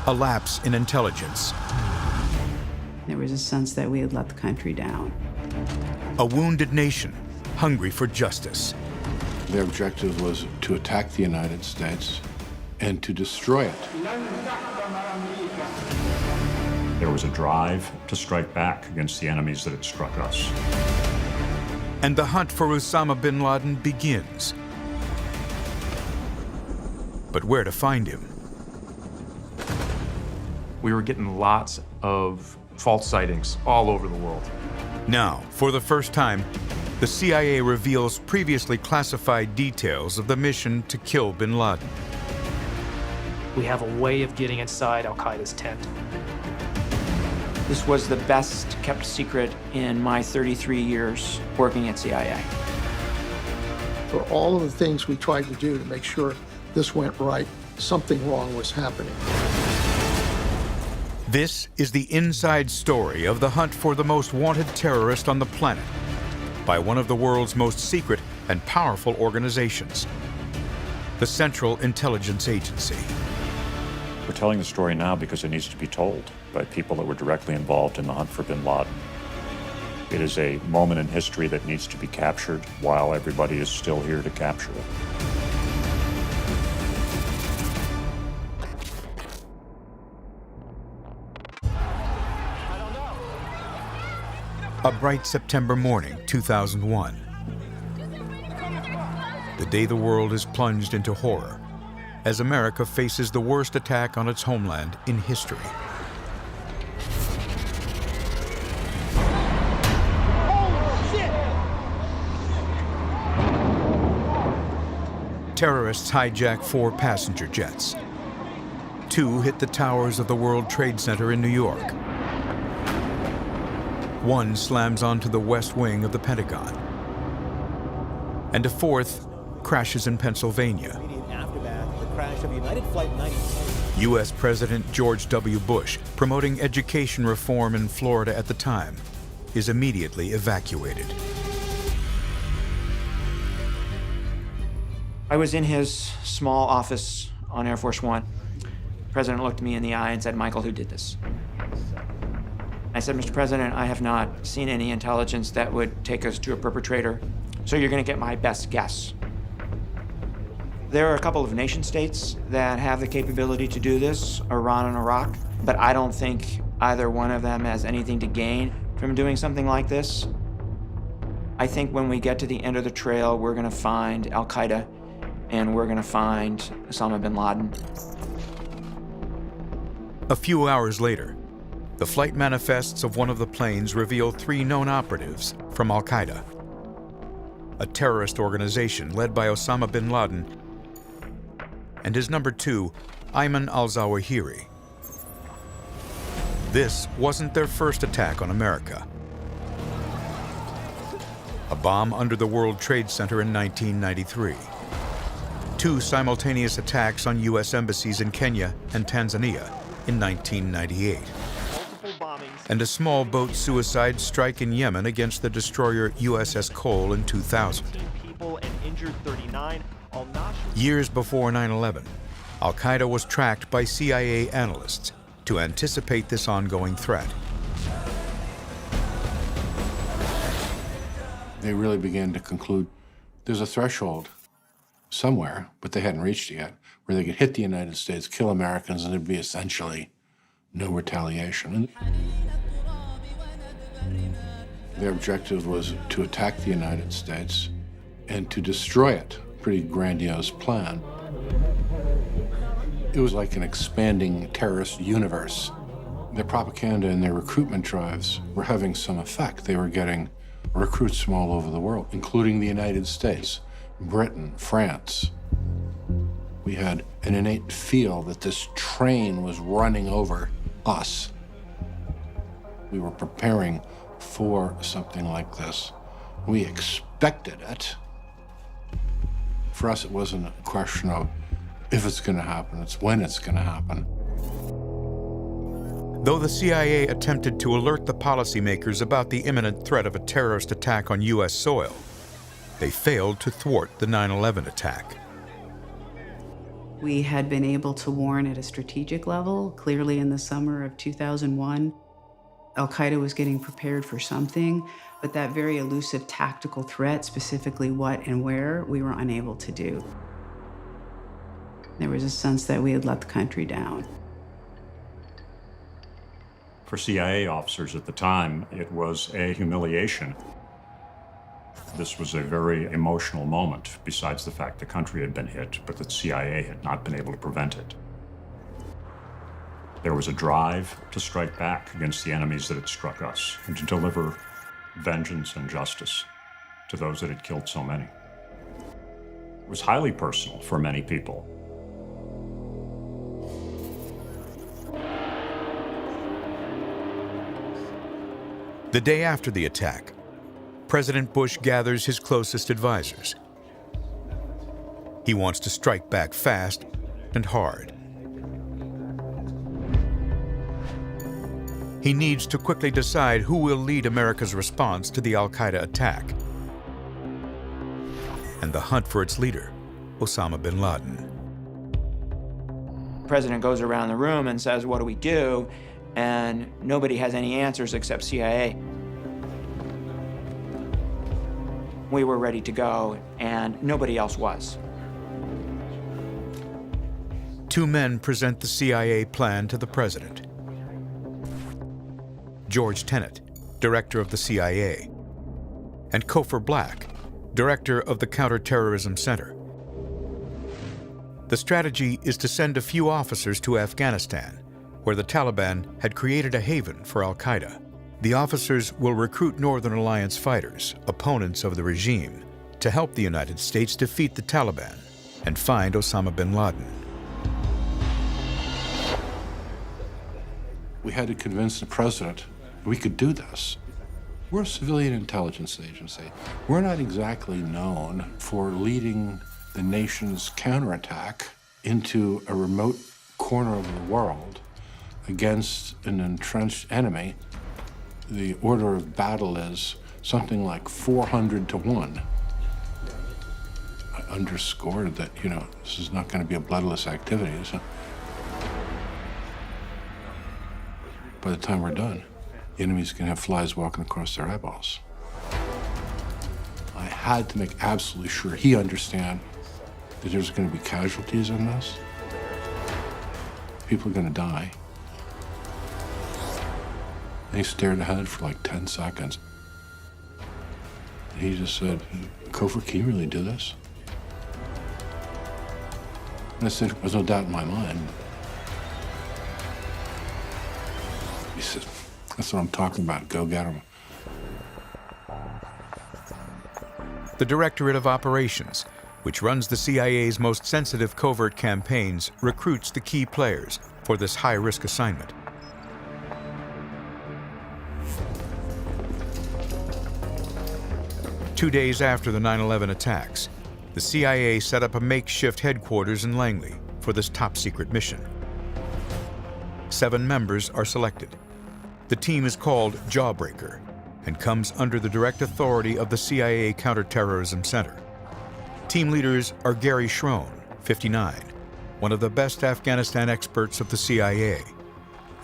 a lapse in intelligence, There was a sense that we had let the country down. a wounded nation hungry for justice. Their objective was to attack the United States and to destroy it. There was a drive to strike back against the enemies that had struck us. And the hunt for Osama bin Laden begins. But where to find him? We were getting lots of false sightings all over the world. Now, for the first time, the CIA reveals previously classified details of the mission to kill bin Laden. We have a way of getting inside al-Qaeda's tent. This was the best kept secret in my 33 years working at CIA. For all of the things we tried to do to make sure this went right, something wrong was happening. This is the inside story of the hunt for the most wanted terrorist on the planet by one of the world's most secret and powerful organizations, the Central Intelligence Agency. We're telling the story now because it needs to be told by people that were directly involved in the hunt for bin Laden. It is a moment in history that needs to be captured while everybody is still here to capture it. A bright September morning, 2001. The day the world is plunged into horror as America faces the worst attack on its homeland in history. Terrorists hijack 4 passenger jets. 2 hit the towers of the World Trade Center in New York. 1 slams onto the west wing of the Pentagon. And a 4th crashes in Pennsylvania. U.S. President George W. Bush, promoting education reform in Florida at the time, is immediately evacuated. I was in his small office on Air Force One. The president looked me in the eye and said, "Michael, who did this?" I said, "Mr. President, I have not seen any intelligence that would take us to a perpetrator, so you're going to get my best guess." There are a couple of nation states that have the capability to do this, Iran and Iraq, but I don't think either one of them has anything to gain from doing something like this. I think when we get to the end of the trail, we're going to find al-Qaeda and we're going to find Osama bin Laden. A few hours later, the flight manifests of one of the planes reveal 3 known operatives from al-Qaeda, a terrorist organization led by Osama bin Laden and his number 2, Ayman al-Zawahiri. This wasn't their first attack on America. A bomb under the World Trade Center in 1993. 2 simultaneous attacks on U.S. embassies in Kenya and Tanzania in 1998. And a small boat suicide strike in Yemen against the destroyer USS Cole in 2000. Years before 9/11, al-Qaeda was tracked by CIA analysts to anticipate this ongoing threat. They really began to conclude there's a threshold somewhere, but they hadn't reached it yet, where they could hit the United States, kill Americans, and there'd be essentially no retaliation. Their objective was to attack the United States and to destroy it. Pretty grandiose plan. It was like an expanding terrorist universe. Their propaganda and their recruitment drives were having some effect. They were getting recruits from all over the world, including the United States, Britain, France. We had an innate feel that this train was running over us. We were preparing for something like this. We expected it. For us, it wasn't a question of if it's going to happen, it's when it's going to happen. Though the CIA attempted to alert the policymakers about the imminent threat of a terrorist attack on U.S. soil, they failed to thwart the 9/11 attack. We had been able to warn at a strategic level, clearly in the summer of 2001. Al-Qaeda was getting prepared for something, but that very elusive tactical threat, specifically what and where, we were unable to do. There was a sense that we had let the country down. For CIA officers at the time, it was a humiliation. This was a very emotional moment, besides the fact the country had been hit, but the CIA had not been able to prevent it. There was a drive to strike back against the enemies that had struck us and to deliver vengeance and justice to those that had killed so many. It was highly personal for many people. The day after the attack, President Bush gathers his closest advisors. He wants to strike back fast and hard. He needs to quickly decide who will lead America's response to the Al-Qaeda attack and the hunt for its leader, Osama bin Laden. The president goes around the room and says, "What do we do?" And nobody has any answers except CIA. We were ready to go, and nobody else was. Two men present the CIA plan to the president. George Tenet, director of the CIA, and Cofer Black, director of the Counterterrorism Center. The strategy is to send a few officers to Afghanistan, where the Taliban had created a haven for Al-Qaeda. The officers will recruit Northern Alliance fighters, opponents of the regime, to help the United States defeat the Taliban and find Osama bin Laden. We had to convince the president we could do this. We're a civilian intelligence agency. We're not exactly known for leading the nation's counterattack into a remote corner of the world against an entrenched enemy. The order of battle is something like 400 to 1. I underscored that, this is not going to be a bloodless activity. So by the time we're done, the enemy's going to have flies walking across their eyeballs. I had to make absolutely sure he understand that there's going to be casualties in this. People are going to die. And he stared ahead for like 10 seconds. And he just said, "Cofer, can you really do this?" And I said, "There's no doubt in my mind." He said, "That's what I'm talking about. Go get him." The Directorate of Operations, which runs the CIA's most sensitive covert campaigns, recruits the key players for this high-risk assignment. Two days after the 9/11 attacks, the CIA set up a makeshift headquarters in Langley for this top-secret mission. 7 members are selected. The team is called Jawbreaker and comes under the direct authority of the CIA Counterterrorism Center. Team leaders are Gary Schroen, 59, one of the best Afghanistan experts of the CIA,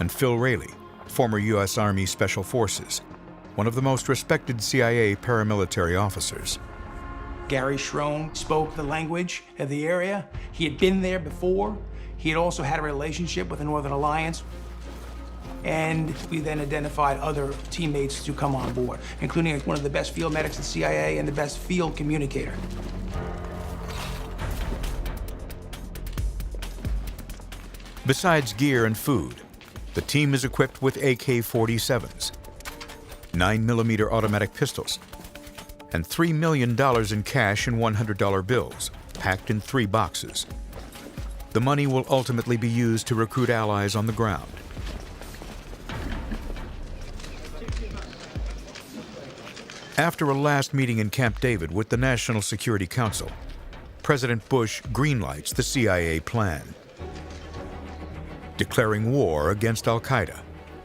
and Phil Rayleigh, former U.S. Army Special Forces, one of the most respected CIA paramilitary officers. Gary Schroen spoke the language of the area. He had been there before. He had also had a relationship with the Northern Alliance. And we then identified other teammates to come on board, including one of the best field medics at CIA and the best field communicator. Besides gear and food, the team is equipped with AK-47s, 9mm automatic pistols, and $3 million in cash and $100 bills, packed in 3 boxes. The money will ultimately be used to recruit allies on the ground. After a last meeting in Camp David with the National Security Council, President Bush greenlights the CIA plan, declaring war against Al-Qaeda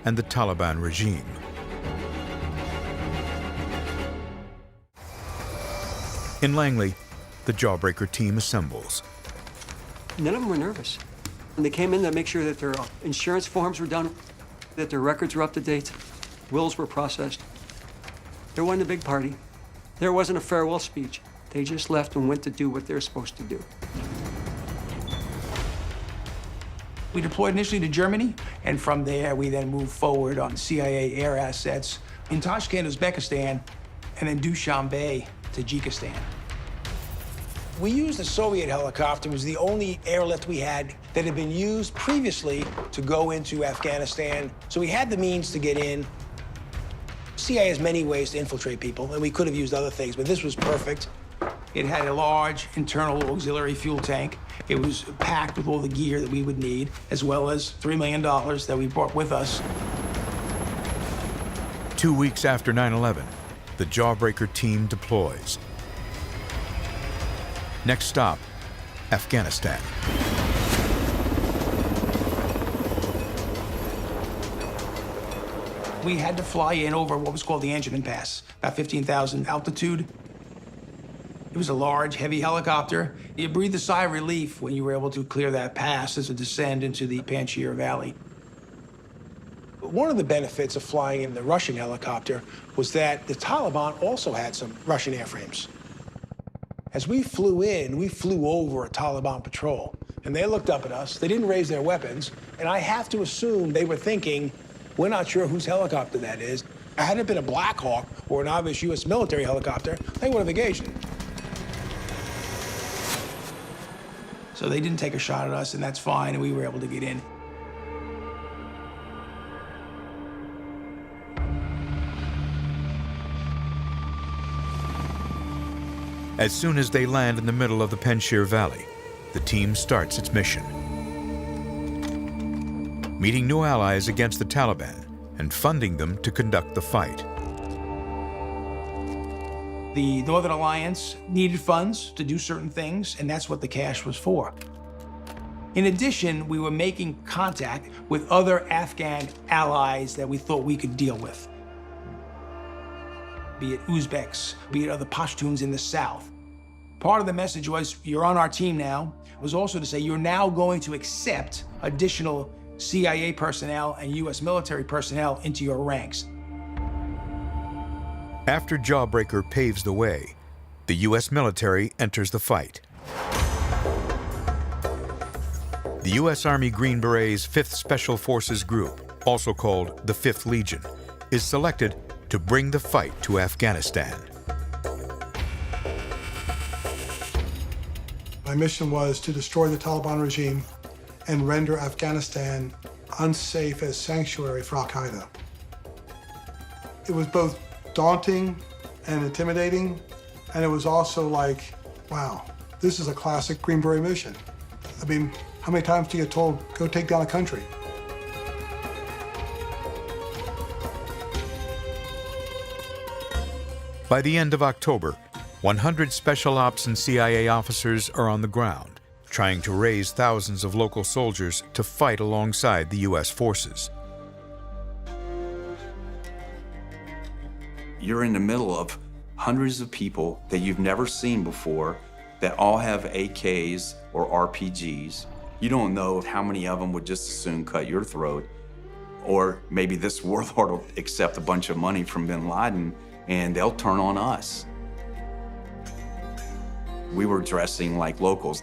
and the Taliban regime. In Langley, the Jawbreaker team assembles. None of them were nervous. And they came in to make sure that their insurance forms were done, that their records were up to date, wills were processed. There wasn't a big party. There wasn't a farewell speech. They just left and went to do what they're supposed to do. We deployed initially to Germany, and from there we then moved forward on CIA air assets in Tashkent, Uzbekistan, and then Dushanbe, Tajikistan. We used a Soviet helicopter. It was the only airlift we had that had been used previously to go into Afghanistan. So we had the means to get in. CIA has many ways to infiltrate people, and we could have used other things, but this was perfect. It had a large internal auxiliary fuel tank. It was packed with all the gear that we would need, as well as $3 million that we brought with us. 2 weeks after 9/11, the Jawbreaker team deploys. Next stop, Afghanistan. We had to fly in over what was called the Anjuman Pass, about 15,000 altitude. It was a large, heavy helicopter. You breathed a sigh of relief when you were able to clear that pass as a descend into the Panjshir Valley. One of the benefits of flying in the Russian helicopter was that the Taliban also had some Russian airframes. As we flew in, we flew over a Taliban patrol, and they looked up at us. They didn't raise their weapons, and I have to assume they were thinking, we're not sure whose helicopter that is. Had it been a Black Hawk or an obvious U.S. military helicopter, they would have engaged. So they didn't take a shot at us, and that's fine, and we were able to get in. As soon as they land in the middle of the Panjshir Valley, the team starts its mission. Meeting new allies against the Taliban and funding them to conduct the fight. The Northern Alliance needed funds to do certain things, and that's what the cash was for. In addition, we were making contact with other Afghan allies that we thought we could deal with. Be it Uzbeks, be it other Pashtuns in the south. Part of the message was, you're on our team now, was also to say you're now going to accept additional CIA personnel and U.S. military personnel into your ranks. After Jawbreaker paves the way, the U.S. military enters the fight. The U.S. Army Green Berets 5th Special Forces Group, also called the 5th Legion, is selected to bring the fight to Afghanistan. My mission was to destroy the Taliban regime and render Afghanistan unsafe as sanctuary for Al-Qaeda. It was both daunting and intimidating, and it was also like, wow, this is a classic Green Beret mission. I mean, how many times do you get told, go take down a country? By the end of October, 100 Special Ops and CIA officers are on the ground, trying to raise thousands of local soldiers to fight alongside the U.S. forces. You're in the middle of hundreds of people that you've never seen before that all have AKs or RPGs. You don't know how many of them would just as soon cut your throat, or maybe this warlord will accept a bunch of money from bin Laden and they'll turn on us. We were dressing like locals.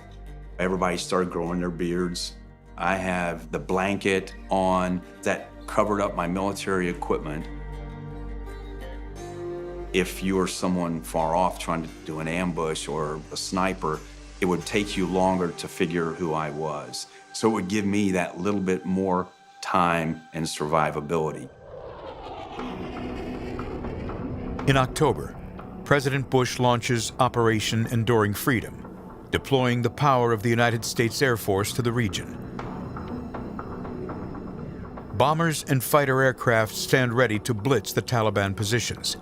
Everybody started growing their beards. I have the blanket on that covered up my military equipment. If you were someone far off trying to do an ambush or a sniper, it would take you longer to figure who I was. So it would give me that little bit more time and survivability. In October, President Bush launches Operation Enduring Freedom, deploying the power of the United States Air Force to the region. Bombers and fighter aircraft stand ready to blitz the Taliban positions.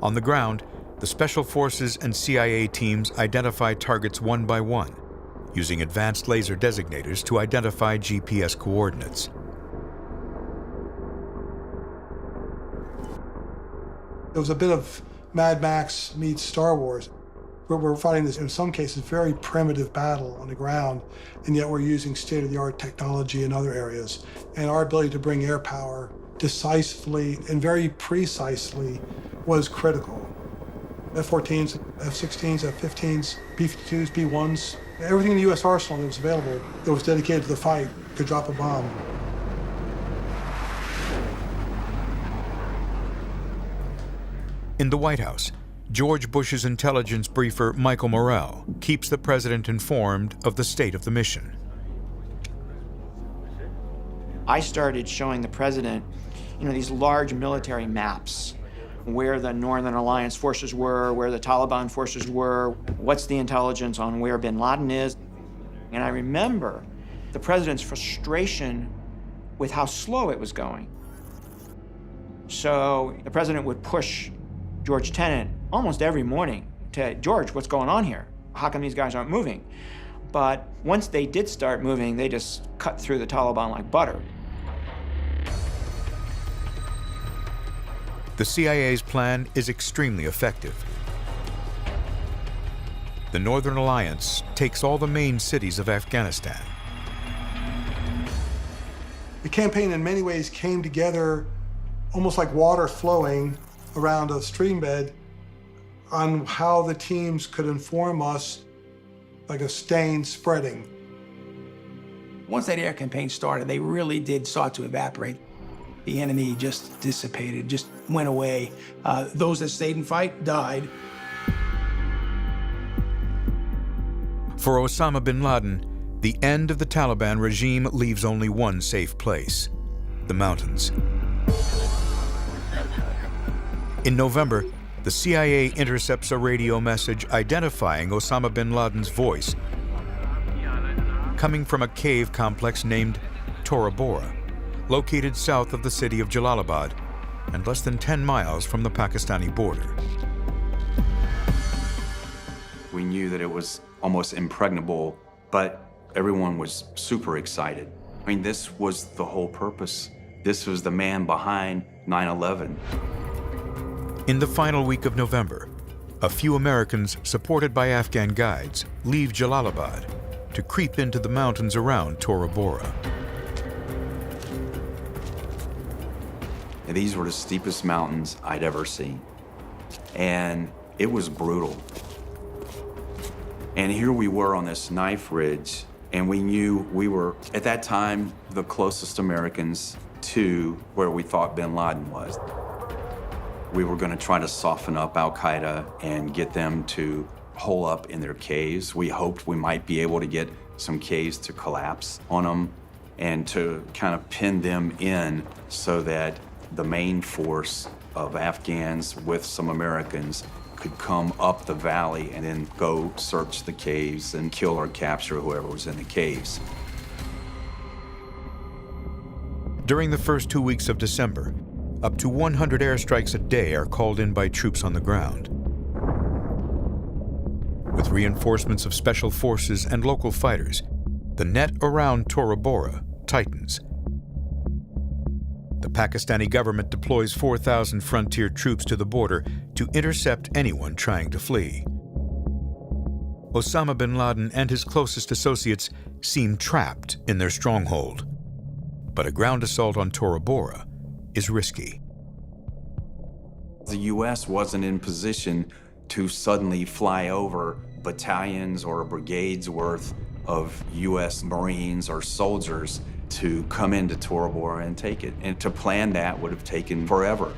On the ground, the Special Forces and CIA teams identify targets one by one, using advanced laser designators to identify GPS coordinates. It was a bit of Mad Max meets Star Wars. We're fighting this, in some cases, very primitive battle on the ground, and yet we're using state-of-the-art technology in other areas. And our ability to bring air power decisively and very precisely was critical. F-14s, F-16s, F-15s, B-52s, B-1s, everything in the U.S. arsenal that was available that was dedicated to the fight could drop a bomb. In the White House, George Bush's intelligence briefer, Michael Morrell, keeps the president informed of the state of the mission. I started showing the president, these large military maps, where the Northern Alliance forces were, where the Taliban forces were, what's the intelligence on where bin Laden is. And I remember the president's frustration with how slow it was going. So the president would push George Tenet almost every morning to, George, what's going on here? How come these guys aren't moving? But once they did start moving, they just cut through the Taliban like butter. The CIA's plan is extremely effective. The Northern Alliance takes all the main cities of Afghanistan. The campaign in many ways came together almost like water flowing around a stream bed on how the teams could inform us, like a stain spreading. Once that air campaign started, they really did start to evaporate. The enemy just dissipated, just went away. Those that stayed and fight died. For Osama bin Laden, the end of the Taliban regime leaves only one safe place: the mountains. In November, the CIA intercepts a radio message identifying Osama bin Laden's voice coming from a cave complex named Tora Bora, located south of the city of Jalalabad and less than 10 miles from the Pakistani border. We knew that it was almost impregnable, but everyone was super excited. I mean, this was the whole purpose. This was the man behind 9/11. In the final week of November, a few Americans, supported by Afghan guides, leave Jalalabad to creep into the mountains around Tora Bora. And these were the steepest mountains I'd ever seen. And it was brutal. And here we were on this knife ridge, and we knew we were, at that time, the closest Americans to where we thought bin Laden was. We were going to try to soften up al-Qaeda and get them to hole up in their caves. We hoped we might be able to get some caves to collapse on them and to kind of pin them in so that the main force of Afghans with some Americans could come up the valley and then go search the caves and kill or capture whoever was in the caves. During the first 2 weeks of December, up to 100 airstrikes a day are called in by troops on the ground. With reinforcements of special forces and local fighters, the net around Tora Bora tightens. The Pakistani government deploys 4,000 frontier troops to the border to intercept anyone trying to flee. Osama bin Laden and his closest associates seem trapped in their stronghold. But a ground assault on Tora Bora is risky. The U.S. wasn't in position to suddenly fly over battalions or brigades worth of U.S. Marines or soldiers to come into Tora Bora and take it. And to plan that would have taken forever.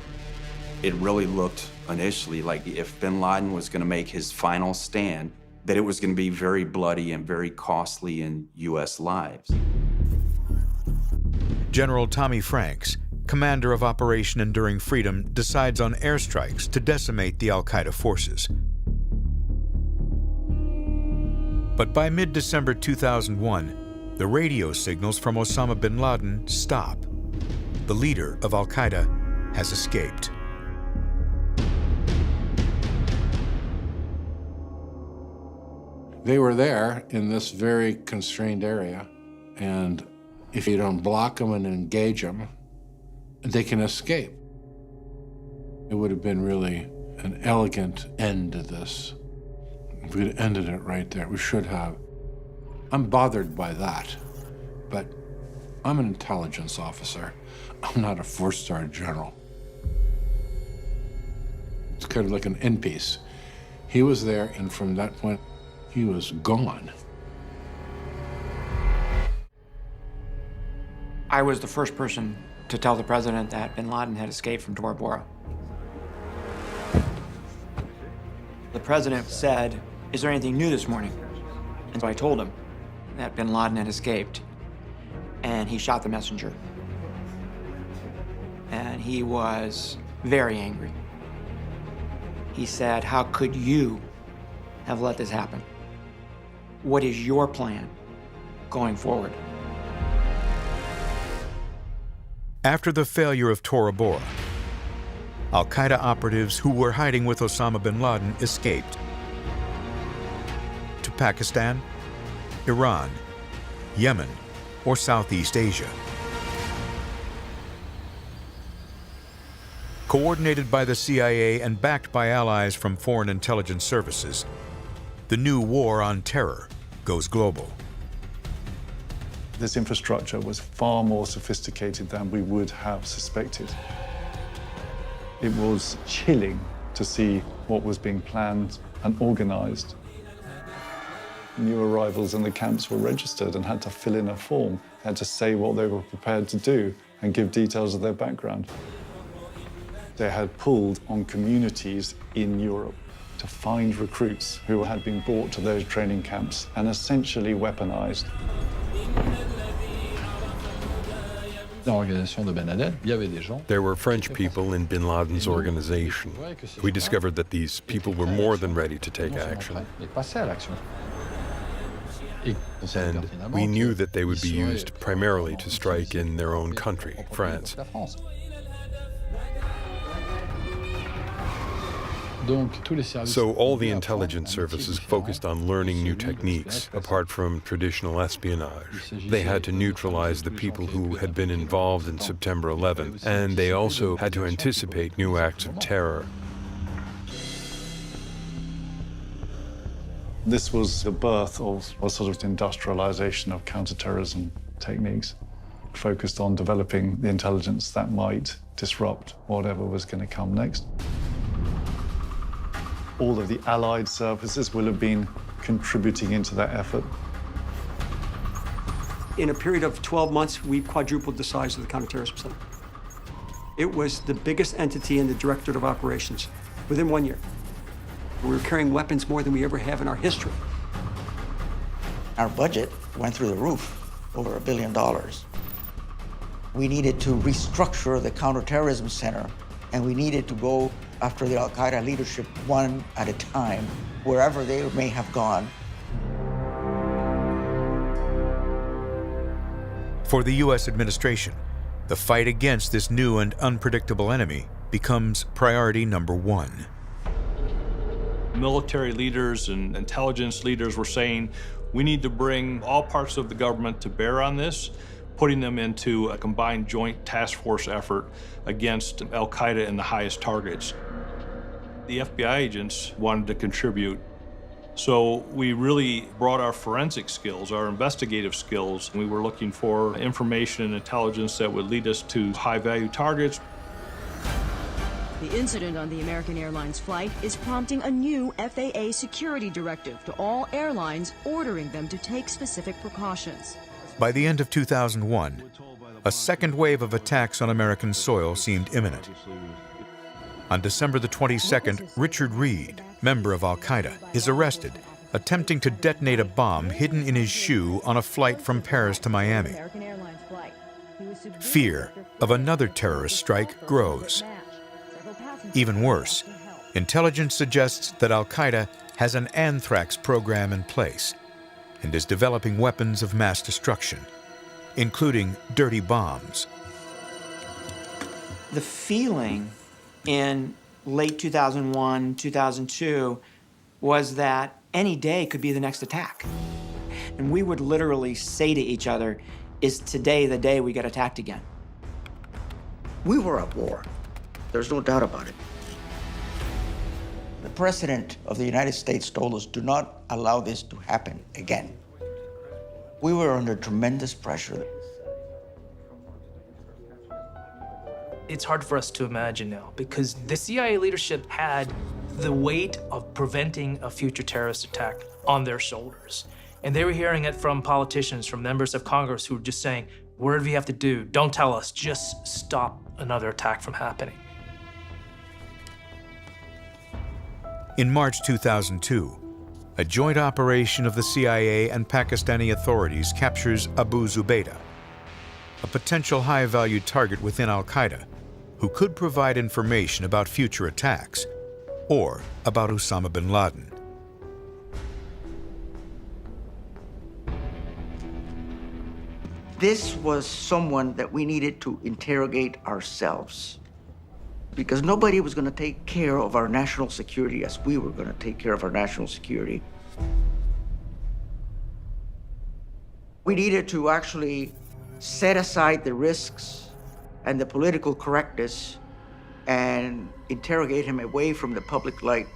It really looked initially like if bin Laden was going to make his final stand, that it was going to be very bloody and very costly in U.S. lives. General Tommy Franks, commander of Operation Enduring Freedom, decides on airstrikes to decimate the al-Qaeda forces. But by mid-December 2001, the radio signals from Osama bin Laden stop. The leader of al-Qaeda has escaped. They were there in this very constrained area, and if you don't block them and engage them, they can escape. It would have been really an elegant end to this. If we had ended it right there, we should have. I'm bothered by that, but I'm an intelligence officer. I'm not a four-star general. It's kind of like an end piece. He was there, and from that point, he was gone. I was the first person to tell the president that bin Laden had escaped from Tora Bora. The president said, "Is there anything new this morning?" And so I told him that bin Laden had escaped, and he shot the messenger. And he was very angry. He said, "How could you have let this happen? What is your plan going forward?" After the failure of Tora Bora, al-Qaeda operatives who were hiding with Osama bin Laden escaped to Pakistan, Iran, Yemen, or Southeast Asia. Coordinated by the CIA and backed by allies from foreign intelligence services, the new war on terror goes global. This infrastructure was far more sophisticated than we would have suspected. It was chilling to see what was being planned and organized. New arrivals in the camps were registered and had to fill in a form, had to say what they were prepared to do and give details of their background. They had pulled on communities in Europe to find recruits who had been brought to those training camps and essentially weaponized. There were French people in bin Laden's organization. We discovered that these people were more than ready to take action. And we knew that they would be used primarily to strike in their own country, France. So all the intelligence services focused on learning new techniques, apart from traditional espionage. They had to neutralize the people who had been involved in September 11, and they also had to anticipate new acts of terror. This was the birth of a sort of industrialization of counterterrorism techniques, focused on developing the intelligence that might disrupt whatever was going to come next. All of the allied services will have been contributing into that effort. In a period of 12 months, we quadrupled the size of the Counterterrorism Center. It was the biggest entity in the Directorate of Operations within 1 year. We were carrying weapons more than we ever have in our history. Our budget went through the roof, over $1 billion. We needed to restructure the Counterterrorism Center, and we needed to go after the al-Qaeda leadership one at a time, wherever they may have gone. For the U.S. administration, the fight against this new and unpredictable enemy becomes priority number one. Military leaders and intelligence leaders were saying, we need to bring all parts of the government to bear on this, putting them into a combined joint task force effort against al-Qaeda and the highest targets. The FBI agents wanted to contribute, so we really brought our forensic skills, our investigative skills. We were looking for information and intelligence that would lead us to high-value targets. The incident on the American Airlines flight is prompting a new FAA security directive to all airlines, ordering them to take specific precautions. By the end of 2001, a second wave of attacks on American soil seemed imminent. On December the 22nd, Richard Reed, member of al-Qaeda, is arrested, attempting to detonate a bomb hidden in his shoe on a flight from Paris to Miami. Fear of another terrorist strike grows. Even worse, intelligence suggests that al-Qaeda has an anthrax program in place and is developing weapons of mass destruction, including dirty bombs. The feeling in late 2001, 2002 was that any day could be the next attack. And we would literally say to each other, is today the day we get attacked again? We were at war. There's no doubt about it. The President of the United States told us, do not allow this to happen again. We were under tremendous pressure. It's hard for us to imagine now because the CIA leadership had the weight of preventing a future terrorist attack on their shoulders. And they were hearing it from politicians, from members of Congress who were just saying, whatever you have to do, don't tell us, just stop another attack from happening. In March 2002, a joint operation of the CIA and Pakistani authorities captures Abu Zubaydah, a potential high-value target within al-Qaeda who could provide information about future attacks or about Osama bin Laden. This was someone that we needed to interrogate ourselves because nobody was going to take care of our national security as we were going to take care of our national security. We needed to actually set aside the risks and the political correctness and interrogate him away from the public light.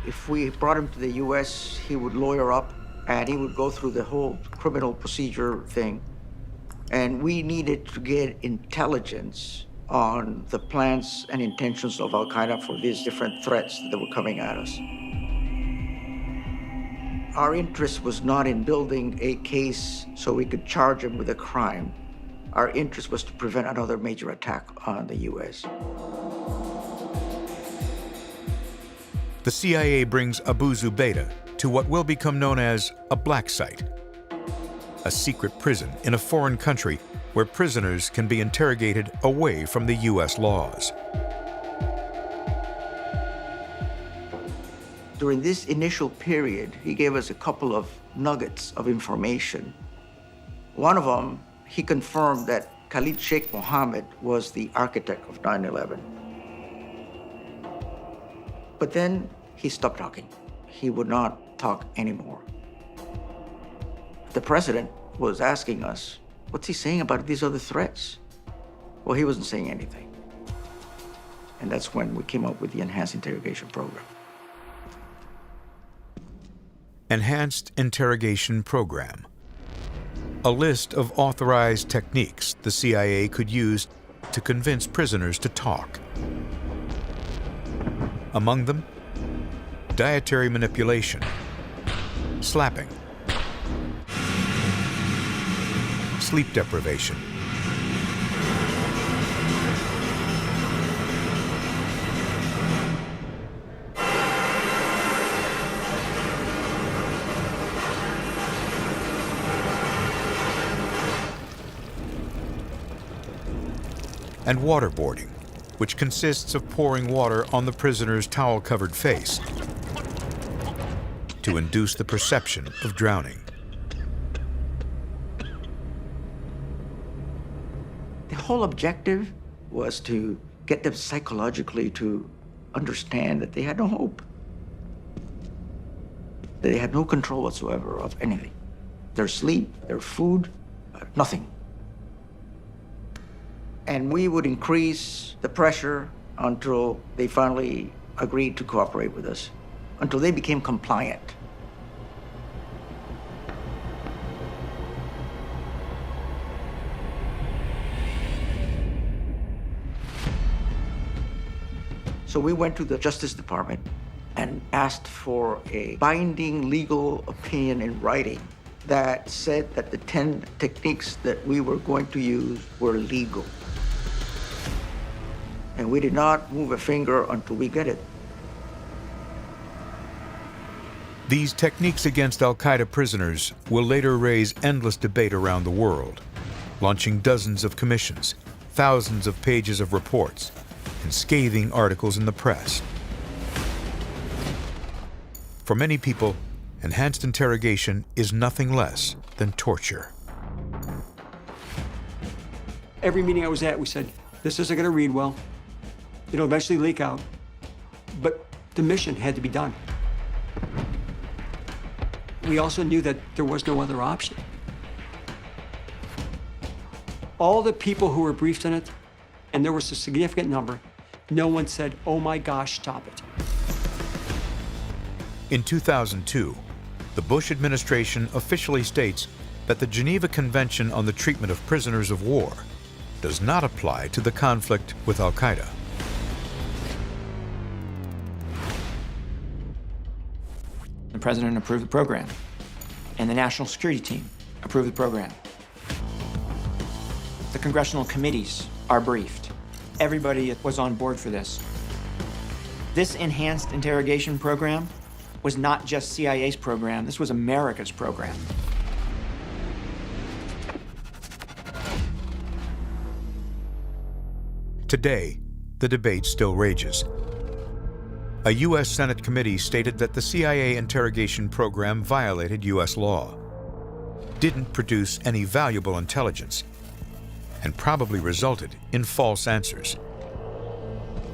If we brought him to the US, he would lawyer up and he would go through the whole criminal procedure thing. And we needed to get intelligence on the plans and intentions of al-Qaeda for these different threats that were coming at us. Our interest was not in building a case so we could charge him with a crime. Our interest was to prevent another major attack on the US. The CIA brings Abu Zubaydah to what will become known as a black site, a secret prison in a foreign country where prisoners can be interrogated away from the US laws. During this initial period, he gave us a couple of nuggets of information. One of them, he confirmed that Khalid Sheikh Mohammed was the architect of 9/11. But then he stopped talking. He would not talk anymore. The president was asking us, what's he saying about these other threats? Well, he wasn't saying anything. And that's when we came up with the enhanced interrogation program. Enhanced Interrogation Program. A list of authorized techniques the CIA could use to convince prisoners to talk. Among them, dietary manipulation, slapping, sleep deprivation, and waterboarding, which consists of pouring water on the prisoner's towel-covered face to induce the perception of drowning. The whole objective was to get them psychologically to understand that they had no hope. That they had no control whatsoever of anything. Their sleep, their food, nothing. And we would increase the pressure until they finally agreed to cooperate with us, until they became compliant. So we went to the Justice Department and asked for a binding legal opinion in writing that said that the 10 techniques that we were going to use were legal. And we did not move a finger until we get it. These techniques against al-Qaeda prisoners will later raise endless debate around the world, launching dozens of commissions, thousands of pages of reports, and scathing articles in the press. For many people, enhanced interrogation is nothing less than torture. Every meeting I was at, we said, this isn't going to read well. It'll eventually leak out. But the mission had to be done. We also knew that there was no other option. All the people who were briefed on it, and there was a significant number, no one said, oh my gosh, stop it. In 2002, the Bush administration officially states that the Geneva Convention on the Treatment of Prisoners of War does not apply to the conflict with al-Qaeda. The president approved the program, and the national security team approved the program. The congressional committees are briefed. Everybody was on board for this. This enhanced interrogation program was not just CIA's program, this was America's program. Today, the debate still rages. A U.S. Senate committee stated that the CIA interrogation program violated U.S. law, didn't produce any valuable intelligence, and probably resulted in false answers.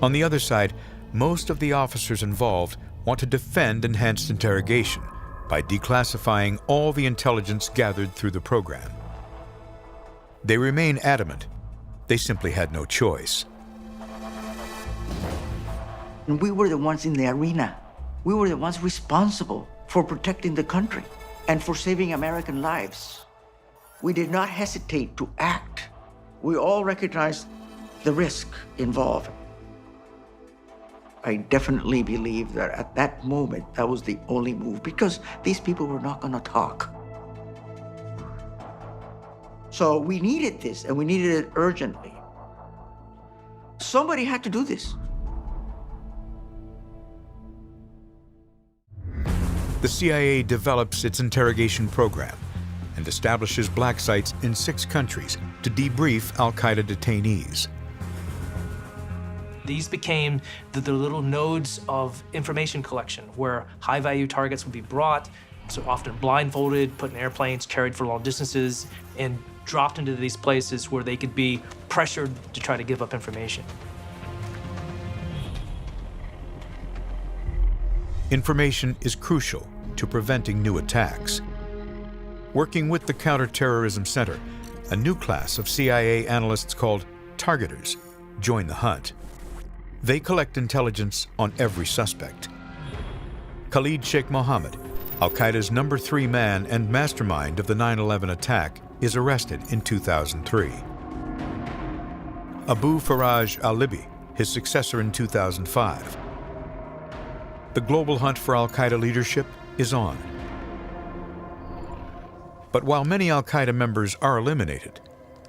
On the other side, most of the officers involved want to defend enhanced interrogation by declassifying all the intelligence gathered through the program. They remain adamant they simply had no choice. And we were the ones in the arena. We were the ones responsible for protecting the country and for saving American lives. We did not hesitate to act. We all recognized the risk involved. I definitely believe that at that moment, that was the only move because these people were not going to talk. So we needed this, and we needed it urgently. Somebody had to do this. The CIA develops its interrogation program and establishes black sites in 6 countries to debrief al-Qaeda detainees. These became the little nodes of information collection where high-value targets would be brought, so often blindfolded, put in airplanes, carried for long distances, and dropped into these places where they could be pressured to try to give up information. Information is crucial to preventing new attacks. Working with the Counterterrorism Center, a new class of CIA analysts called targeters join the hunt. They collect intelligence on every suspect. Khalid Sheikh Mohammed, al-Qaeda's number 3 man and mastermind of the 9/11 attack, is arrested in 2003. Abu Faraj al-Libi, his successor in 2005. The global hunt for al-Qaeda leadership is on. But while many al-Qaeda members are eliminated,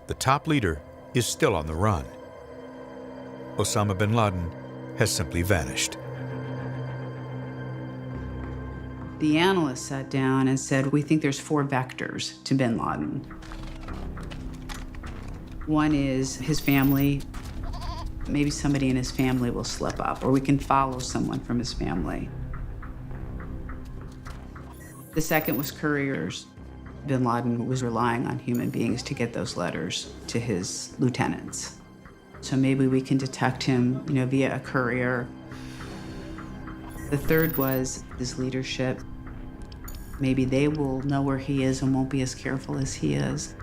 the top leader is still on the run. Osama bin Laden has simply vanished. The analysts sat down and said, we think there's 4 vectors to bin Laden. One is his family. Maybe somebody in his family will slip up, or we can follow someone from his family. The second was couriers. Bin Laden was relying on human beings to get those letters to his lieutenants. So maybe we can detect him, via a courier. The third was his leadership. Maybe they will know where he is and won't be as careful as he is.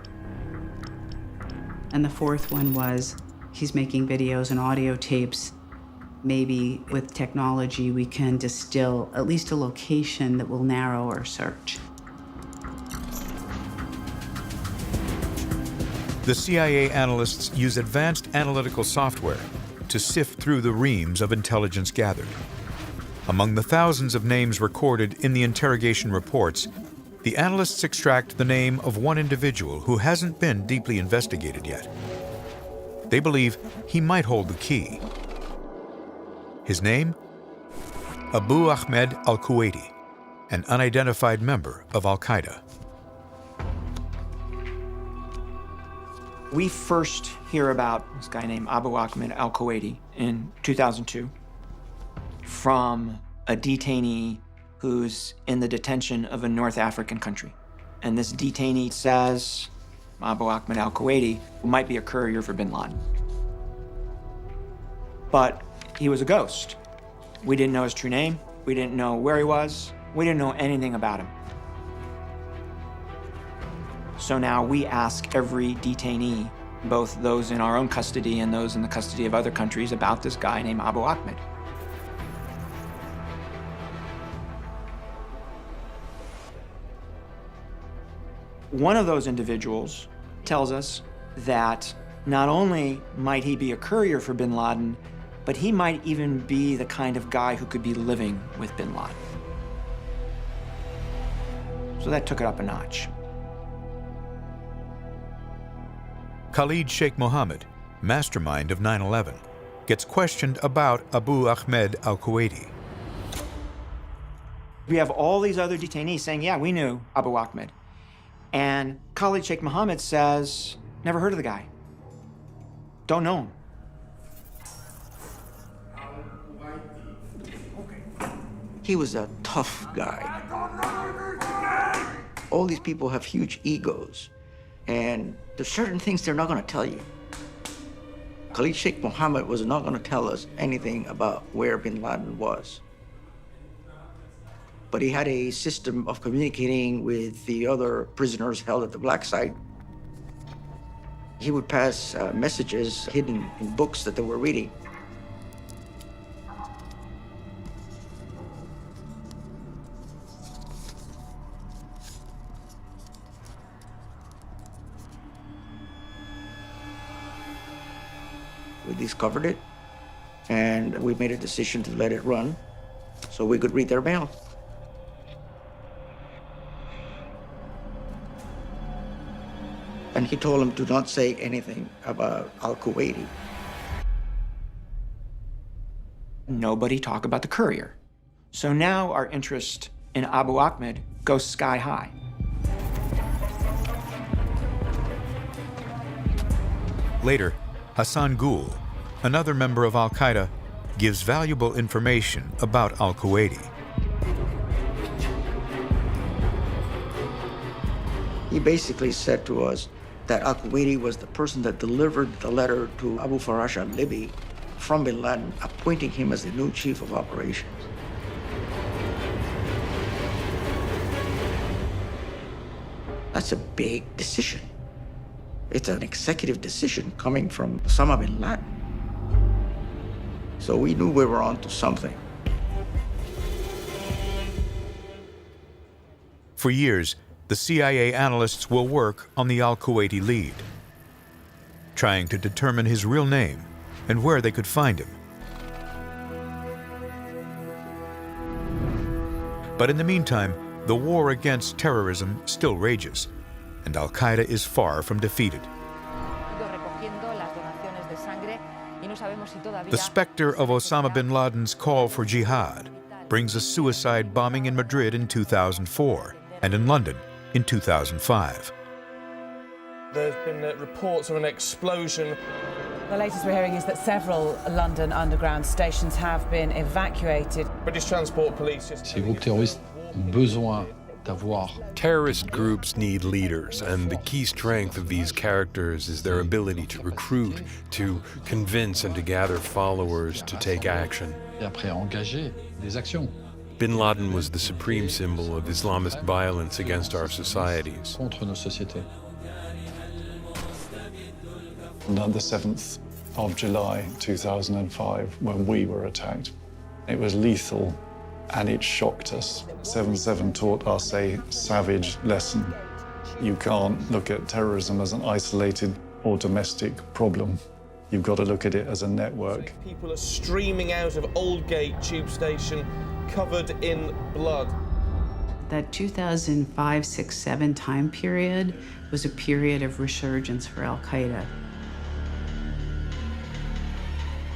And the fourth one was he's making videos and audio tapes. Maybe with technology we can distill at least a location that will narrow our search. The CIA analysts use advanced analytical software to sift through the reams of intelligence gathered. Among the thousands of names recorded in the interrogation reports, the analysts extract the name of one individual who hasn't been deeply investigated yet. They believe he might hold the key. His name? Abu Ahmed al-Kuwaiti, an unidentified member of al-Qaeda. We first hear about this guy named Abu Ahmed al-Kuwaiti in 2002 from a detainee who's in the detention of a North African country. And this detainee says Abu Ahmed al-Kuwaiti might be a courier for bin Laden. But he was a ghost. We didn't know his true name. We didn't know where he was. We didn't know anything about him. So now we ask every detainee, both those in our own custody and those in the custody of other countries, about this guy named Abu Ahmed. One of those individuals tells us that not only might he be a courier for bin Laden, but he might even be the kind of guy who could be living with bin Laden. So that took it up a notch. Khalid Sheikh Mohammed, mastermind of 9/11, gets questioned about Abu Ahmed al-Kuwaiti. We have all these other detainees saying, yeah, we knew Abu Ahmed. And Khalid Sheikh Mohammed says, never heard of the guy. Don't know him. He was a tough guy. All these people have huge egos, and there's certain things they're not going to tell you. Khalid Sheikh Mohammed was not going to tell us anything about where bin Laden was. But he had a system of communicating with the other prisoners held at the black site. He would pass messages hidden in books that they were reading. We discovered it, and we made a decision to let it run so we could read their mail. And he told him to not say anything about al-Kuwaiti. Nobody talk about the courier. So now our interest in Abu Ahmed goes sky high. Later, Hassan Ghul, another member of al-Qaeda, gives valuable information about al-Kuwaiti. He basically said to us that al-Kuwaiti was the person that delivered the letter to Abu Farash al-Libi from bin Laden, appointing him as the new chief of operations. That's a big decision. It's an executive decision coming from Osama bin Laden. So we knew we were onto something. For years, the CIA analysts will work on the al-Kuwaiti lead, trying to determine his real name and where they could find him. But in the meantime, the war against terrorism still rages, and al-Qaeda is far from defeated. The specter of Osama bin Laden's call for jihad brings a suicide bombing in Madrid in 2004 and in London in 2005. There's been reports of an explosion. The latest we're hearing is that several London underground stations have been evacuated. British Transport Police... Ces groupes terroristes ont besoin d'avoir... Terrorist groups need leaders, and the key strength of these characters is their ability to recruit, to convince, and to gather followers to take action. Et après engager des actions. Bin Laden was the supreme symbol of Islamist violence against our societies. Contre nos sociétés. On the 7th of July 2005, when we were attacked, it was lethal and it shocked us. 7/7 taught us a savage lesson. You can't look at terrorism as an isolated or domestic problem. You've got to look at it as a network. People are streaming out of Aldgate tube station, covered in blood. That 2005, 6, 7 time period was a period of resurgence for al-Qaeda.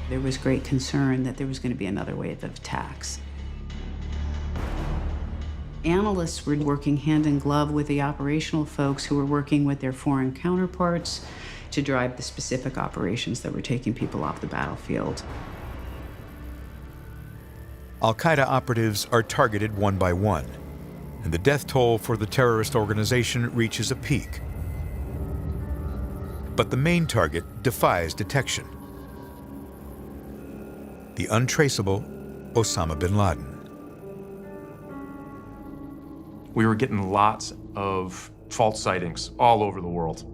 There was great concern that there was going to be another wave of attacks. Analysts were working hand in glove with the operational folks who were working with their foreign counterparts to drive the specific operations that were taking people off the battlefield. Al-Qaeda operatives are targeted one by one, and the death toll for the terrorist organization reaches a peak. But the main target defies detection: the untraceable Osama bin Laden. We were getting lots of false sightings all over the world.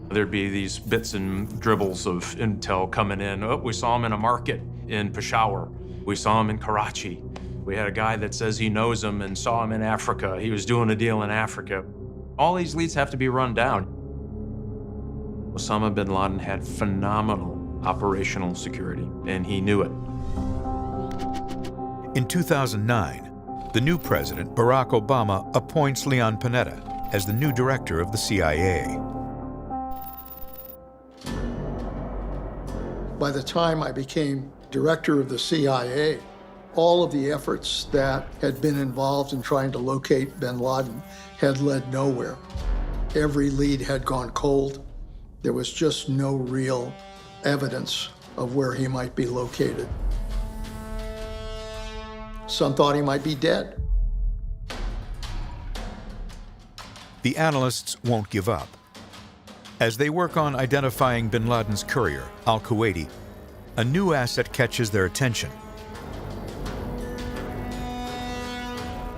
There'd be these bits and dribbles of intel coming in. Oh, we saw him in a market in Peshawar. We saw him in Karachi. We had a guy that says he knows him and saw him in Africa. He was doing a deal in Africa. All these leads have to be run down. Osama bin Laden had phenomenal operational security, and he knew it. In 2009, the new president, Barack Obama, appoints Leon Panetta as the new director of the CIA. By the time I became director of the CIA, all of the efforts that had been involved in trying to locate bin Laden had led nowhere. Every lead had gone cold. There was just no real evidence of where he might be located. Some thought he might be dead. The analysts won't give up. As they work on identifying bin Laden's courier, al-Kuwaiti, a new asset catches their attention.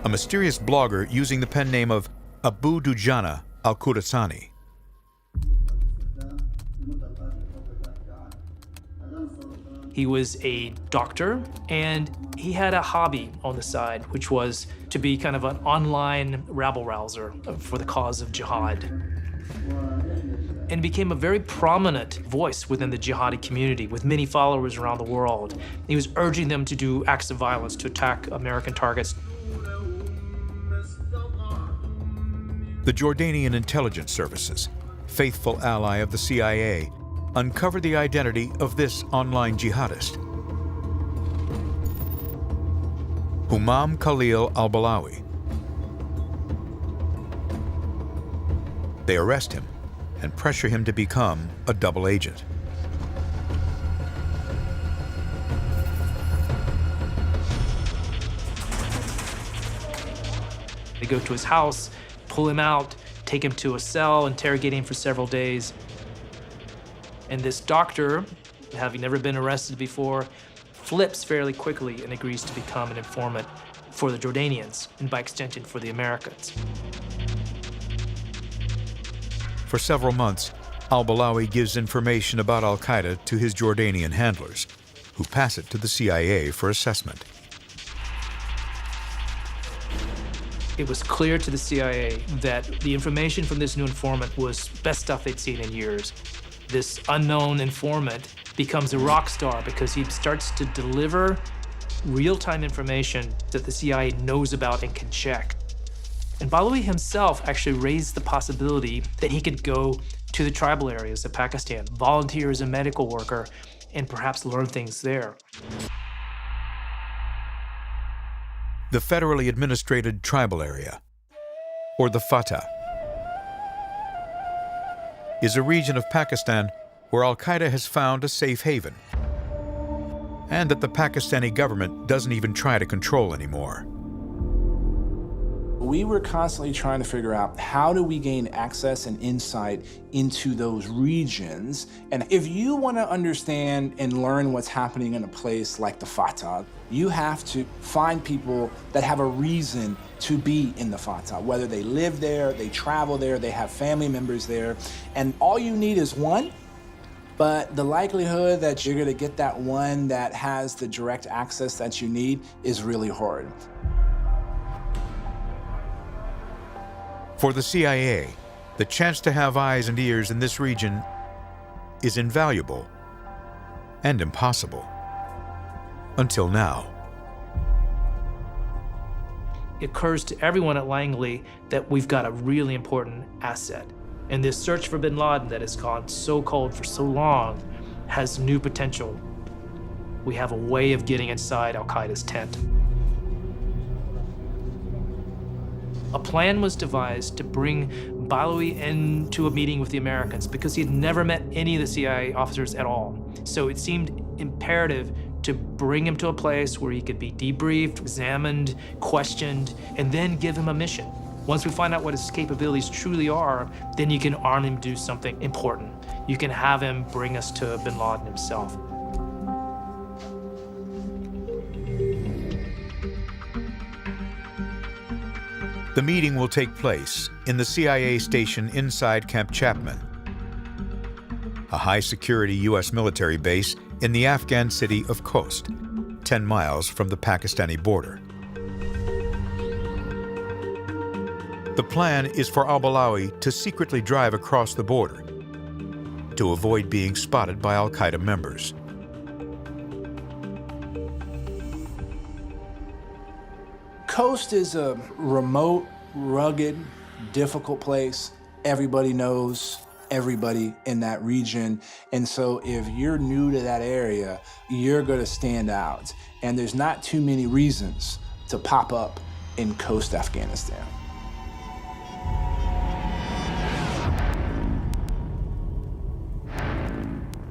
A mysterious blogger using the pen name of Abu Dujana al-Khurasani. He was a doctor, and he had a hobby on the side, which was to be kind of an online rabble-rouser for the cause of jihad. And became a very prominent voice within the jihadi community with many followers around the world. He was urging them to do acts of violence to attack American targets. The Jordanian intelligence services, faithful ally of the CIA, uncovered the identity of this online jihadist. Humam Khalil al-Balawi. They arrest him and pressure him to become a double agent. They go to his house, pull him out, take him to a cell, interrogate him for several days. And this doctor, having never been arrested before, flips fairly quickly and agrees to become an informant for the Jordanians, and by extension for the Americans. For several months, al-Balawi gives information about al-Qaeda to his Jordanian handlers, who pass it to the CIA for assessment. It was clear to the CIA that the information from this new informant was best stuff they'd seen in years. This unknown informant becomes a rock star because he starts to deliver real-time information that the CIA knows about and can check. And Balawi himself actually raised the possibility that he could go to the tribal areas of Pakistan, volunteer as a medical worker, and perhaps learn things there. The federally administrated tribal area, or the Fatah, is a region of Pakistan where al-Qaeda has found a safe haven, and that the Pakistani government doesn't even try to control anymore. We were constantly trying to figure out how do we gain access and insight into those regions. And if you want to understand and learn what's happening in a place like the Fatah, you have to find people that have a reason to be in the Fatah, whether they live there, they travel there, they have family members there. And all you need is one, but the likelihood that you're going to get that one that has the direct access that you need is really hard. For the CIA, the chance to have eyes and ears in this region is invaluable and impossible. Until now. It occurs to everyone at Langley that we've got a really important asset. And this search for bin Laden that has gone so cold for so long has new potential. We have a way of getting inside al-Qaeda's tent. A plan was devised to bring Balawi into a meeting with the Americans because he had never met any of the CIA officers at all. So it seemed imperative to bring him to a place where he could be debriefed, examined, questioned, and then give him a mission. Once we find out what his capabilities truly are, then you can arm him to do something important. You can have him bring us to bin Laden himself. The meeting will take place in the CIA station inside Camp Chapman, a high-security U.S. military base in the Afghan city of Khost, 10 miles from the Pakistani border. The plan is for al-Balawi to secretly drive across the border to avoid being spotted by al-Qaeda members. Coast is a remote, rugged, difficult place. Everybody knows everybody in that region. And so if you're new to that area, you're gonna stand out. And there's not too many reasons to pop up in Coast Afghanistan.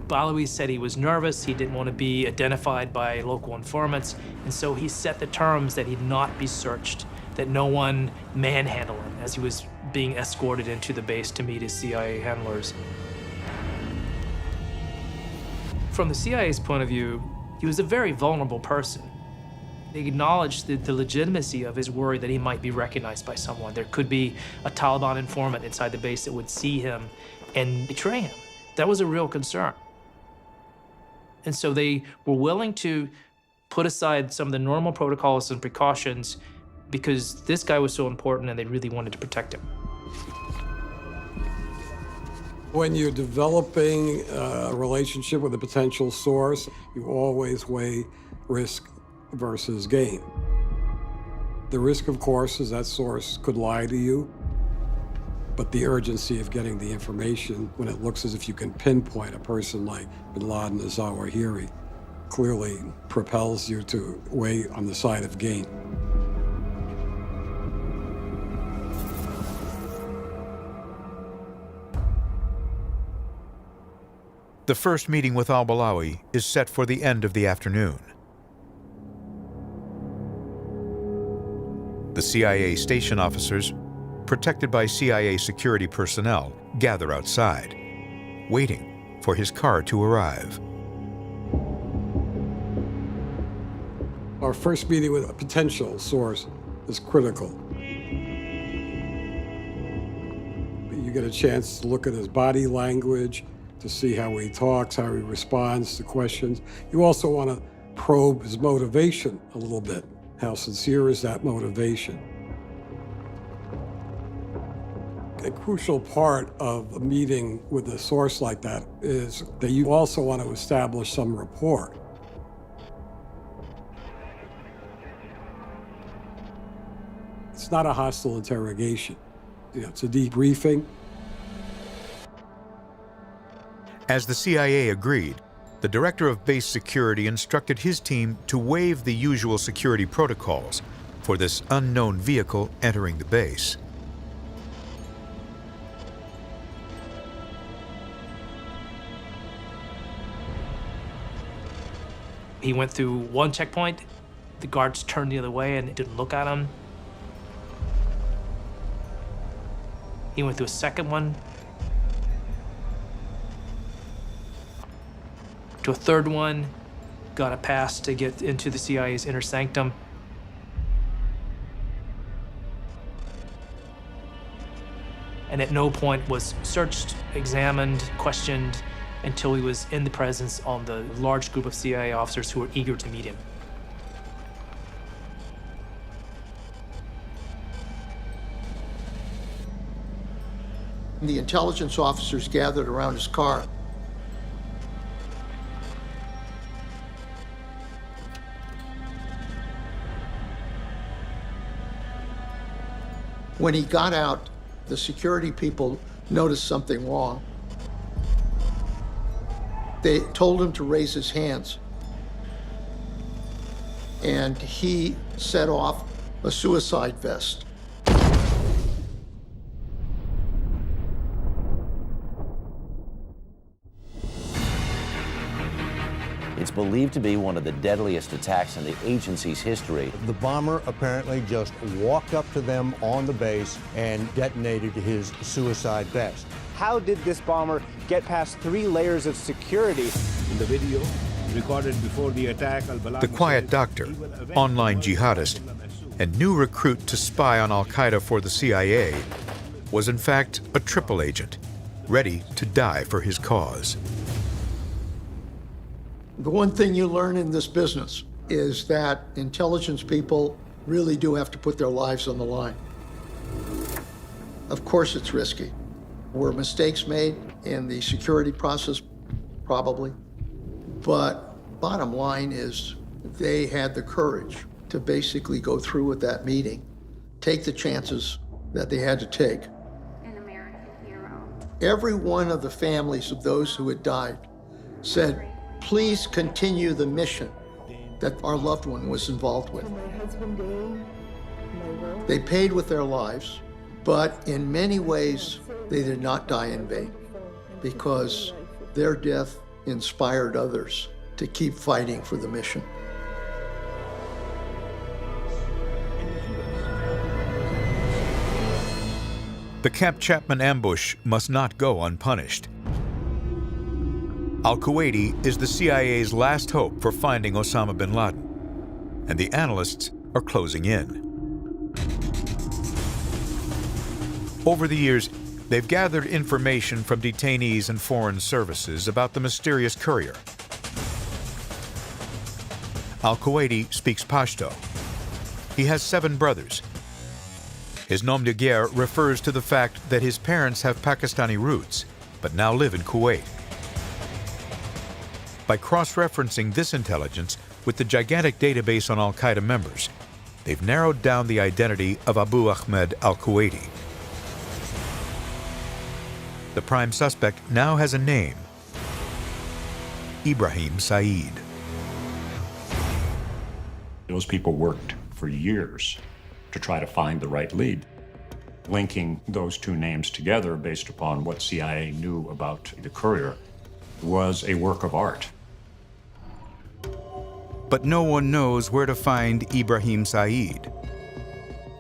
Balawi said he was nervous, he didn't want to be identified by local informants, and so he set the terms that he'd not be searched, that no one manhandle him as he was being escorted into the base to meet his CIA handlers. From the CIA's point of view, he was a very vulnerable person. They acknowledged the legitimacy of his worry that he might be recognized by someone. There could be a Taliban informant inside the base that would see him and betray him. That was a real concern. And so they were willing to put aside some of the normal protocols and precautions because this guy was so important and they really wanted to protect him. When you're developing a relationship with a potential source, you always weigh risk versus gain. The risk, of course, is that source could lie to you, but the urgency of getting the information when it looks as if you can pinpoint a person like bin Laden or Zawahiri clearly propels you to weigh on the side of gain. The first meeting with al-Balawi is set for the end of the afternoon. The CIA station officers, protected by CIA security personnel, gather outside, waiting for his car to arrive. Our first meeting with a potential source is critical. You get a chance to look at his body language, to see how he talks, how he responds to questions. You also want to probe his motivation a little bit. How sincere is that motivation? A crucial part of a meeting with a source like that is that you also want to establish some rapport. It's not a hostile interrogation. It's a debriefing. As the CIA agreed, the director of base security instructed his team to waive the usual security protocols for this unknown vehicle entering the base. He went through one checkpoint, the guards turned the other way and didn't look at him. He went through a second one, to a third one, got a pass to get into the CIA's inner sanctum. And at no point was searched, examined, questioned, until he was in the presence of the large group of CIA officers who were eager to meet him. The intelligence officers gathered around his car. When he got out, the security people noticed something wrong. They told him to raise his hands. And he set off a suicide vest. It's believed to be one of the deadliest attacks in the agency's history. The bomber apparently just walked up to them on the base and detonated his suicide vest. How did this bomber get past 3 layers of security? In the video recorded before the attack, The Quiet Doctor, online jihadist, and new recruit to spy on al-Qaeda for the CIA, was in fact a triple agent, ready to die for his cause. The one thing you learn in this business is that intelligence people really do have to put their lives on the line. Of course it's risky. Were mistakes made in the security process? Probably. But bottom line is they had the courage to basically go through with that meeting, take the chances that they had to take. An American hero. Every one of the families of those who had died said, please continue the mission that our loved one was involved with. They paid with their lives, but in many ways, they did not die in vain because their death inspired others to keep fighting for the mission. The Camp Chapman ambush must not go unpunished. Al-Kuwaiti is the CIA's last hope for finding Osama bin Laden, and the analysts are closing in. Over the years, they've gathered information from detainees and foreign services about the mysterious courier. Al-Kuwaiti speaks Pashto. He has 7 brothers. His nom de guerre refers to the fact that his parents have Pakistani roots, but now live in Kuwait. By cross-referencing this intelligence with the gigantic database on al-Qaeda members, they've narrowed down the identity of Abu Ahmed al-Kuwaiti. The prime suspect now has a name: Ibrahim Saeed. Those people worked for years to try to find the right lead. Linking those two names together based upon what CIA knew about the courier was a work of art. But no one knows where to find Ibrahim Saeed.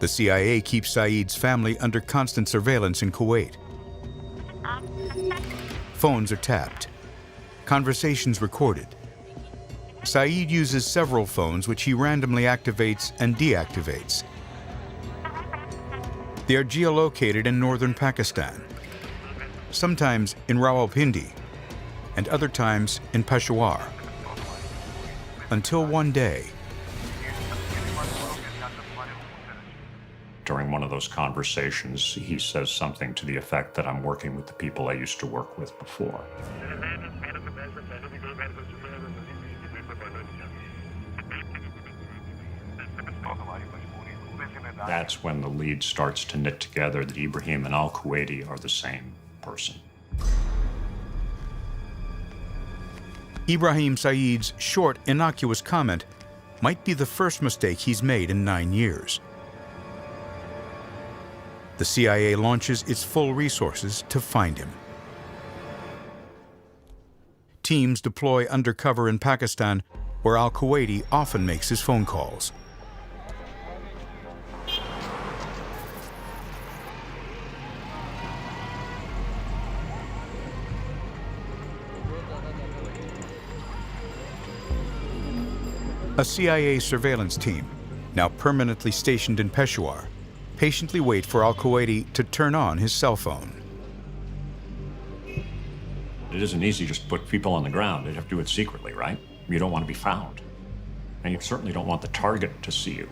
The CIA keeps Saeed's family under constant surveillance in Kuwait. Phones are tapped, conversations recorded. Saeed uses several phones which he randomly activates and deactivates. They are geolocated in northern Pakistan, sometimes in Rawalpindi, and other times in Peshawar. Until one day, during one of those conversations, he says something to the effect that I'm working with the people I used to work with before. That's when the lead starts to knit together that Ibrahim and al-Kuwaiti are the same person. Ibrahim Saeed's short, innocuous comment might be the first mistake he's made in 9 years. The CIA launches its full resources to find him. Teams deploy undercover in Pakistan, where al-Kuwaiti often makes his phone calls. A CIA surveillance team, now permanently stationed in Peshawar, patiently wait for al-Kuwaiti to turn on his cell phone. It isn't easy just to put people on the ground. They'd have to do it secretly, right? You don't want to be found. And you certainly don't want the target to see you.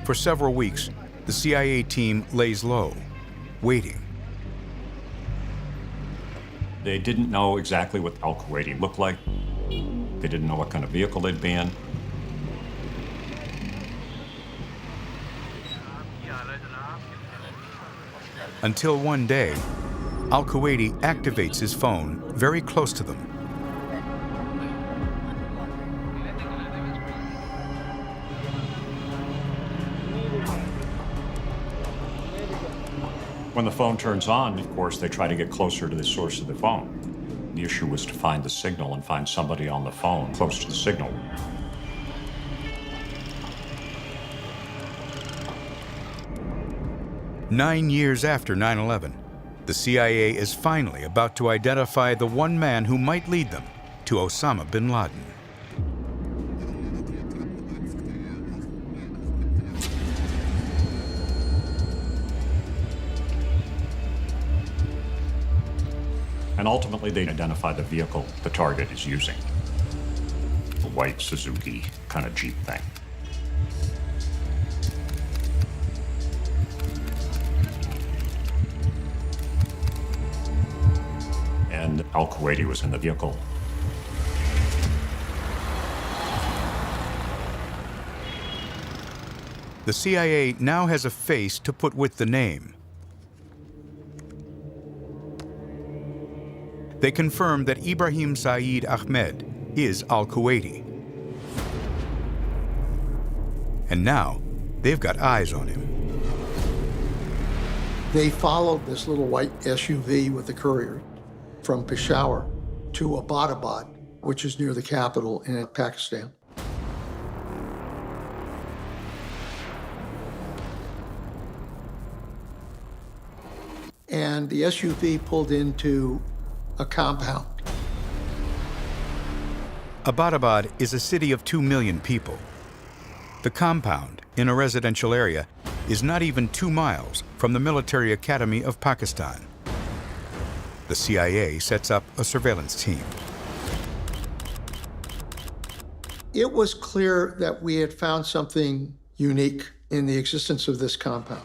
For several weeks, the CIA team lays low, waiting. They didn't know exactly what al-Kuwaiti looked like. They didn't know what kind of vehicle they'd be in. Until one day, al-Kuwaiti activates his phone very close to them. When the phone turns on, of course, they try to get closer to the source of the phone. The issue was to find the signal and find somebody on the phone close to the signal. "9 years after 9/11, the CIA is finally about to identify the one man who might lead them to Osama bin Laden. And ultimately, they identify the vehicle the target is using. A white Suzuki kind of Jeep thing. al-Kuwaiti was in the vehicle. The CIA now has a face to put with the name. They confirm that Ibrahim Saeed Ahmed is al-Kuwaiti. And now, they've got eyes on him. They followed this little white SUV with the courier from Peshawar to Abbottabad, which is near the capital in Pakistan. And the SUV pulled into a compound. Abbottabad is a city of 2 million people. The compound, in a residential area, is not even 2 miles from the military academy of Pakistan. The CIA sets up a surveillance team. It was clear that we had found something unique in the existence of this compound.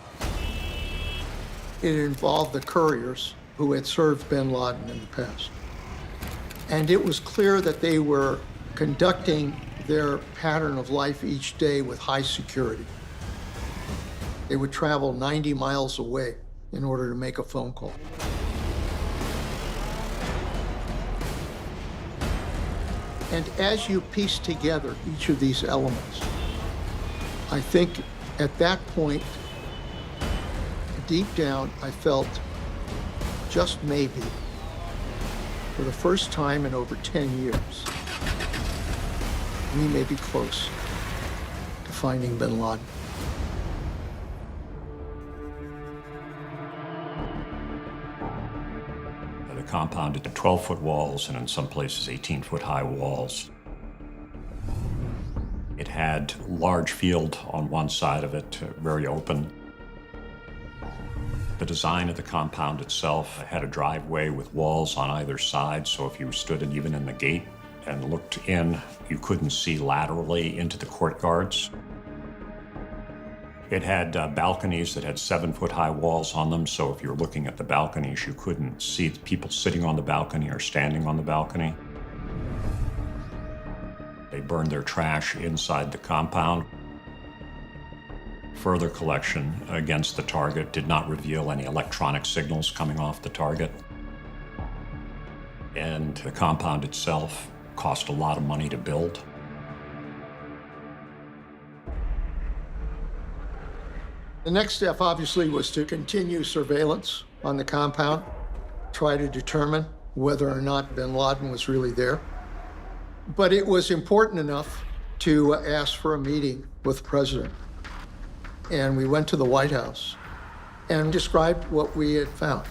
It involved the couriers who had served bin Laden in the past. And it was clear that they were conducting their pattern of life each day with high security. They would travel 90 miles away in order to make a phone call. And as you piece together each of these elements, I think at that point, deep down, I felt just maybe, for the first time in over 10 years, we may be close to finding bin Laden. The compound had 12-foot walls and in some places 18-foot high walls. It had a large field on one side of it, very open. The design of the compound itself had a driveway with walls on either side, so if you stood even in the gate and looked in, you couldn't see laterally into the courtyards. It had balconies that had 7-foot high walls on them, so if you were looking at the balconies, you couldn't see the people sitting on the balcony or standing on the balcony. They burned their trash inside the compound. Further collection against the target did not reveal any electronic signals coming off the target. And the compound itself cost a lot of money to build. The next step, obviously, was to continue surveillance on the compound, try to determine whether or not bin Laden was really there. But it was important enough to ask for a meeting with the president. And we went to the White House and described what we had found.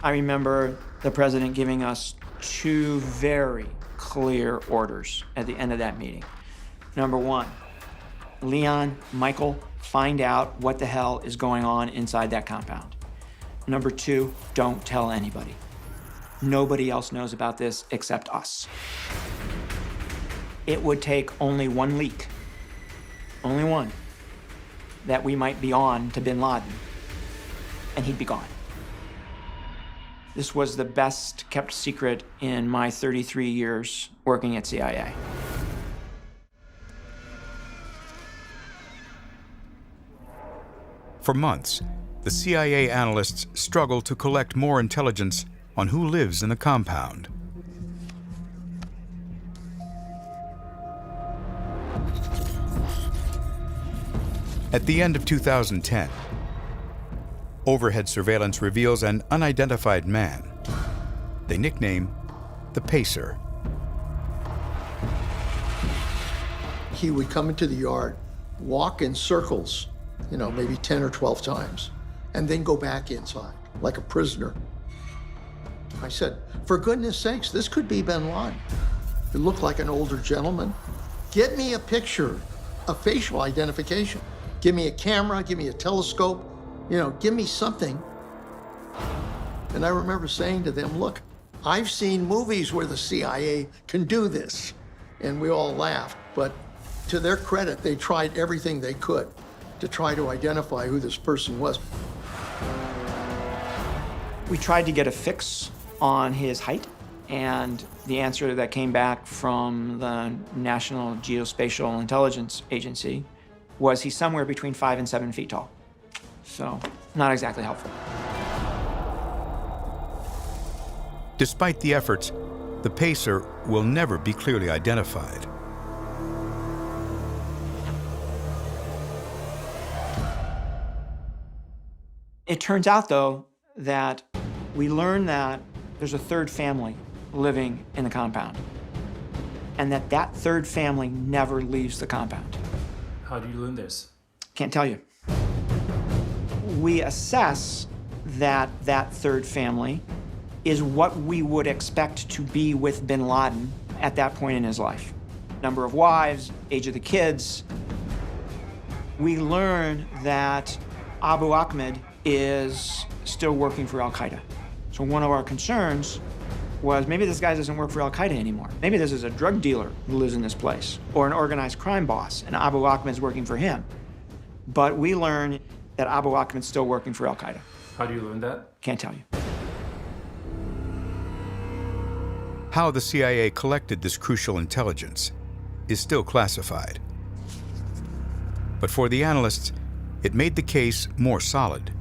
I remember the president giving us 2 very clear orders at the end of that meeting. Number 1, Leon, Michael, find out what the hell is going on inside that compound. Number 2, don't tell anybody. Nobody else knows about this except us. It would take only 1 leak, only one, that we might be on to bin Laden, and he'd be gone. This was the best kept secret in my 33 years working at CIA. For months, the CIA analysts struggled to collect more intelligence on who lives in the compound. At the end of 2010, overhead surveillance reveals an unidentified man they nickname the Pacer. He would come into the yard, walk in circles, maybe 10 or 12 times, and then go back inside like a prisoner. I said, for goodness sakes, this could be bin Laden. It looked like an older gentleman. Get me a picture, a facial identification. Give me a camera, give me a telescope, give me something. And I remember saying to them, look, I've seen movies where the CIA can do this. And we all laughed, but to their credit, they tried everything they could to try to identify who this person was. We tried to get a fix on his height, and the answer that came back from the National Geospatial Intelligence Agency was he's somewhere between 5 and 7 feet tall. So, not exactly helpful. Despite the efforts, the pacer will never be clearly identified. It turns out, though, that we learned that there's a third family living in the compound, and that third family never leaves the compound. How do you learn this? Can't tell you. We assess that that third family is what we would expect to be with bin Laden at that point in his life. Number of wives, age of the kids. We learn that Abu Ahmed is still working for Al-Qaeda. So one of our concerns was maybe this guy doesn't work for Al-Qaeda anymore. Maybe this is a drug dealer who lives in this place, or an organized crime boss, and Abu Ahmed's working for him. But we learn that Abu Ahmed's still working for Al-Qaeda. How do you learn that? Can't tell you. How the CIA collected this crucial intelligence is still classified. But for the analysts, it made the case more solid.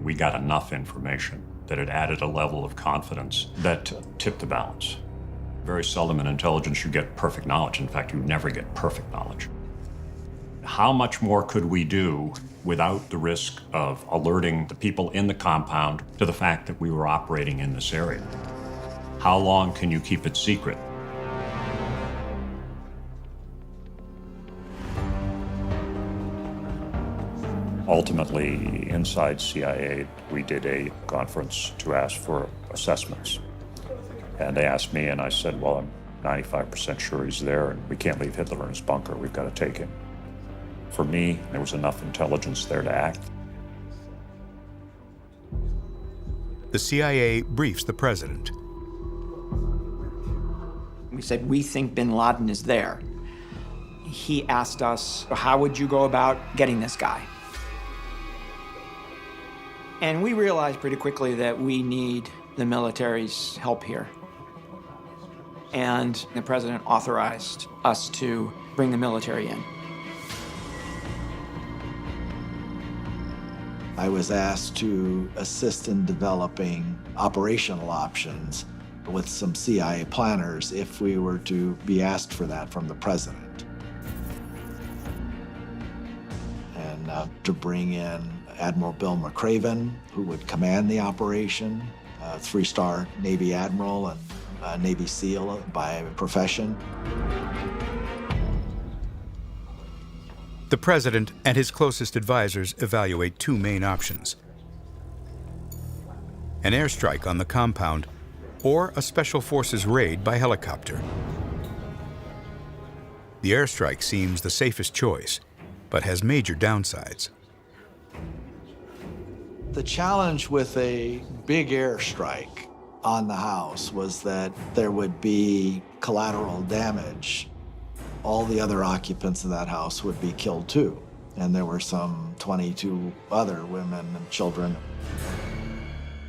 We got enough information that it added a level of confidence that tipped the balance. Very seldom in intelligence you get perfect knowledge. In fact, you never get perfect knowledge. How much more could we do without the risk of alerting the people in the compound to the fact that we were operating in this area? How long can you keep it secret? Ultimately, inside CIA, we did a conference to ask for assessments. And they asked me, and I said, well, I'm 95% sure he's there, and we can't leave Hitler in his bunker. We've got to take him. For me, there was enough intelligence there to act. The CIA briefs the president. We said, we think bin Laden is there. He asked us, how would you go about getting this guy? And we realized pretty quickly that we need the military's help here. And the president authorized us to bring the military in. I was asked to assist in developing operational options with some CIA planners if we were to be asked for that from the president. And to bring in Admiral Bill McCraven, who would command the operation, a 3-star Navy admiral and a Navy SEAL by profession. The president and his closest advisors evaluate two main options: an airstrike on the compound or a special forces raid by helicopter. The airstrike seems the safest choice, but has major downsides. The challenge with a big airstrike on the house was that there would be collateral damage. All the other occupants of that house would be killed too. And there were some 22 other women and children.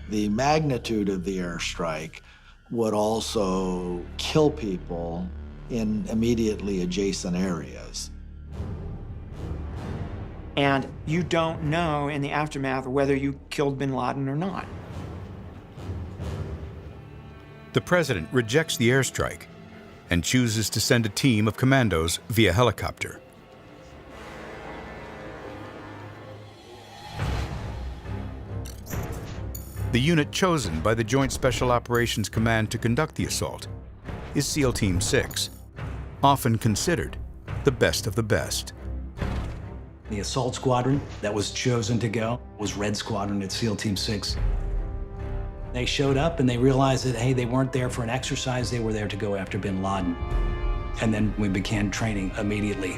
The magnitude of the airstrike would also kill people in immediately adjacent areas. And you don't know in the aftermath whether you killed bin Laden or not. The president rejects the airstrike and chooses to send a team of commandos via helicopter. The unit chosen by the Joint Special Operations Command to conduct the assault is SEAL Team 6, often considered the best of the best. The assault squadron that was chosen to go was Red Squadron at SEAL Team 6. They showed up and they realized that, hey, they weren't there for an exercise, they were there to go after bin Laden. And then we began training immediately.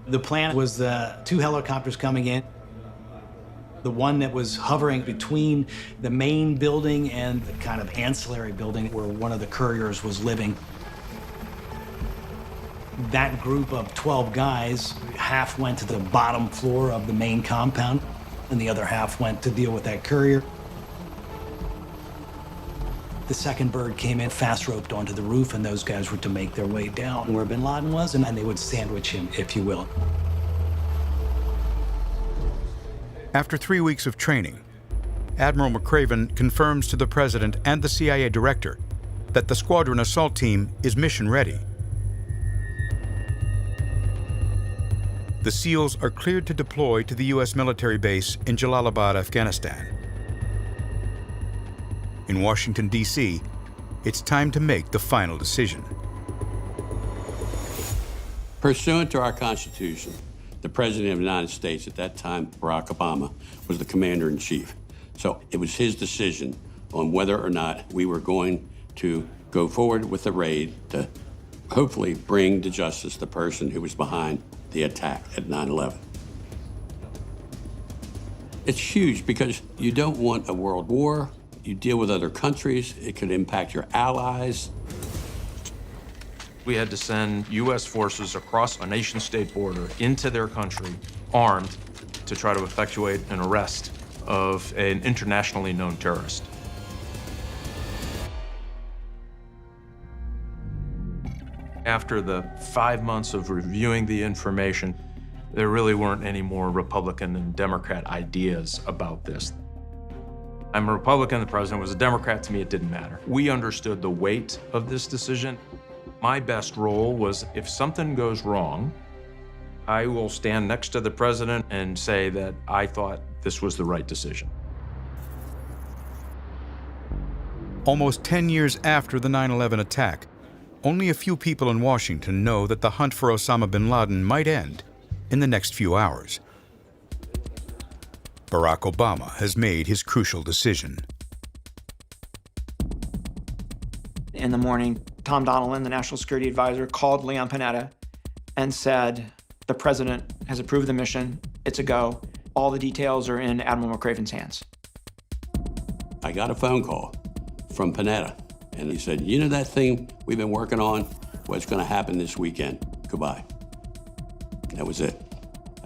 The plan was the 2 helicopters coming in. The one that was hovering between the main building and the kind of ancillary building where one of the couriers was living. That group of 12 guys, half went to the bottom floor of the main compound, and the other half went to deal with that courier. The second bird came in fast roped onto the roof, and those guys were to make their way down where bin Laden was, and they would sandwich him, if you will. After 3 weeks of training, Admiral McCraven confirms to the president and the CIA director that the squadron assault team is mission ready. The SEALs are cleared to deploy to the U.S. military base in Jalalabad, Afghanistan. In Washington, D.C., it's time to make the final decision. Pursuant to our Constitution, the President of the United States at that time, Barack Obama, was the Commander-in-Chief. So it was his decision on whether or not we were going to go forward with the raid to hopefully bring to justice the person who was behind the attack at 9/11. It's huge because you don't want a world war. You deal with other countries. It could impact your allies. We had to send U.S. forces across a nation-state border into their country, armed, to try to effectuate an arrest of an internationally known terrorist. After the 5 months of reviewing the information, there really weren't any more Republican and Democrat ideas about this. I'm a Republican, the president was a Democrat. To me, it didn't matter. We understood the weight of this decision. My best role was, if something goes wrong, I will stand next to the president and say that I thought this was the right decision. Almost 10 years after the 9/11 attack, only a few people in Washington know that the hunt for Osama bin Laden might end in the next few hours. Barack Obama has made his crucial decision. In the morning, Tom Donilon, the National Security Advisor, called Leon Panetta and said, the president has approved the mission, it's a go. All the details are in Admiral McCraven's hands. I got a phone call from Panetta, and he said, you know that thing we've been working on? What's going to happen this weekend? Goodbye. That was it.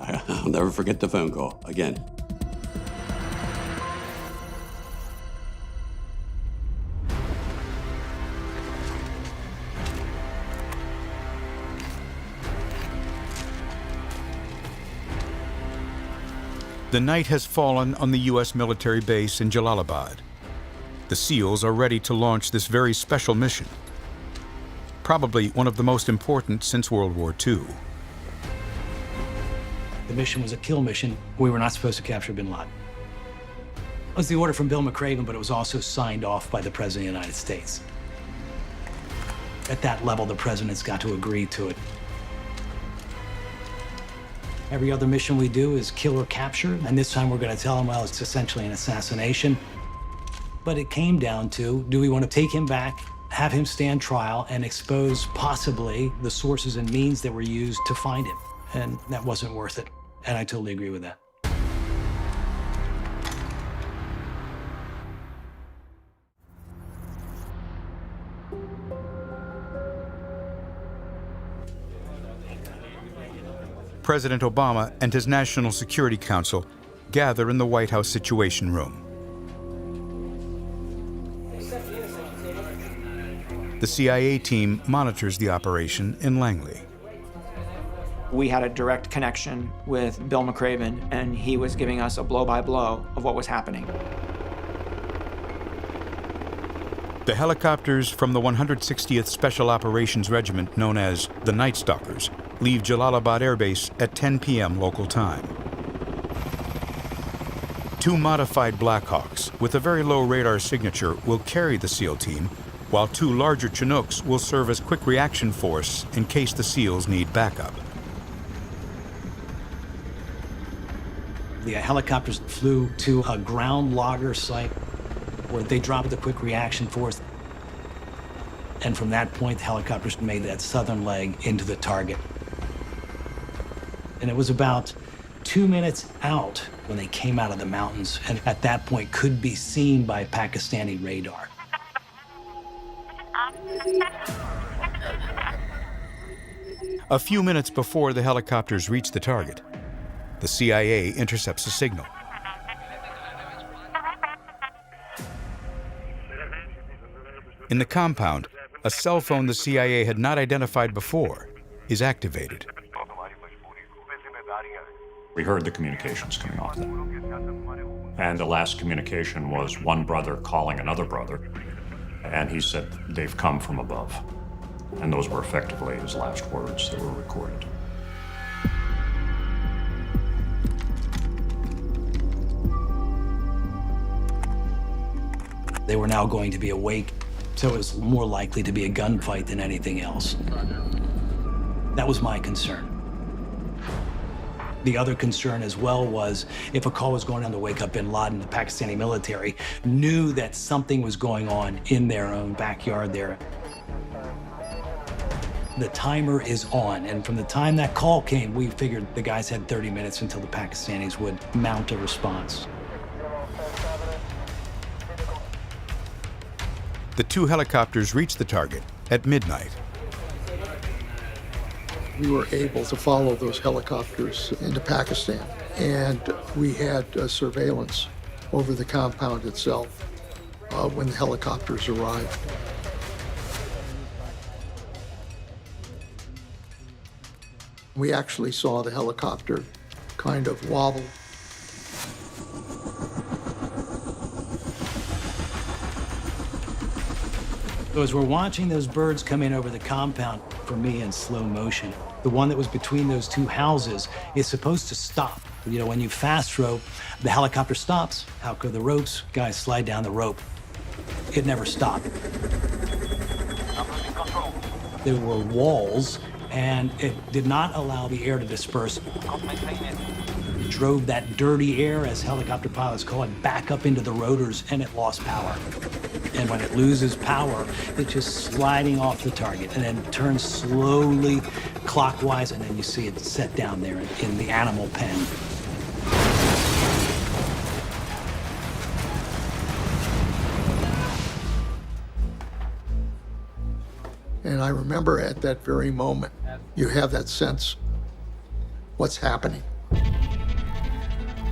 I'll never forget the phone call again. The night has fallen on the U.S. military base in Jalalabad. The SEALs are ready to launch this very special mission, probably one of the most important since World War II. The mission was a kill mission. We were not supposed to capture bin Laden. It was the order from Bill McCraven, but it was also signed off by the President of the United States. At that level, the President's got to agree to it. Every other mission we do is kill or capture, and this time we're going to tell him, well, it's essentially an assassination. But it came down to, do we want to take him back, have him stand trial, and expose possibly the sources and means that were used to find him? And that wasn't worth it, and I totally agree with that. President Obama and his National Security Council gather in the White House Situation Room. The CIA team monitors the operation in Langley. We had a direct connection with Bill McCraven, and he was giving us a blow-by-blow of what was happening. The helicopters from the 160th Special Operations Regiment, known as the Night Stalkers, leave Jalalabad Air Base at 10 p.m. local time. 2 modified Blackhawks with a very low radar signature will carry the SEAL team, while 2 larger Chinooks will serve as quick reaction force in case the SEALs need backup. The helicopters flew to a ground logger site where they dropped the quick reaction force. And from that point, the helicopters made that southern leg into the target. And it was about 2 minutes out when they came out of the mountains, and at that point could be seen by Pakistani radar. A few minutes before the helicopters reach the target, the CIA intercepts a signal. In the compound, a cell phone the CIA had not identified before is activated. We heard the communications coming off that. And the last communication was one brother calling another brother, and he said, "They've come from above." And those were effectively his last words that were recorded. They were now going to be awake, so it was more likely to be a gunfight than anything else. That was my concern. The other concern as well was if a call was going on to wake up bin Laden, the Pakistani military knew that something was going on in their own backyard there. The timer is on, and from the time that call came, we figured the guys had 30 minutes until the Pakistanis would mount a response. The two helicopters reached the target at midnight. We were able to follow those helicopters into Pakistan, and we had surveillance over the compound itself when the helicopters arrived. We actually saw the helicopter kind of wobble. So as we're watching those birds come in over the compound, for me in slow motion, the one that was between those two houses is supposed to stop. You know, when you fast rope, the helicopter stops. Out go the ropes, guys slide down the rope. It never stopped. There were walls, and it did not allow the air to disperse. It drove that dirty air, as helicopter pilots call it, back up into the rotors, and it lost power. And when it loses power, it's just sliding off the target and then turns slowly clockwise, and then you see it set down there in the animal pen. And I remember at that very moment, you have that sense, what's happening?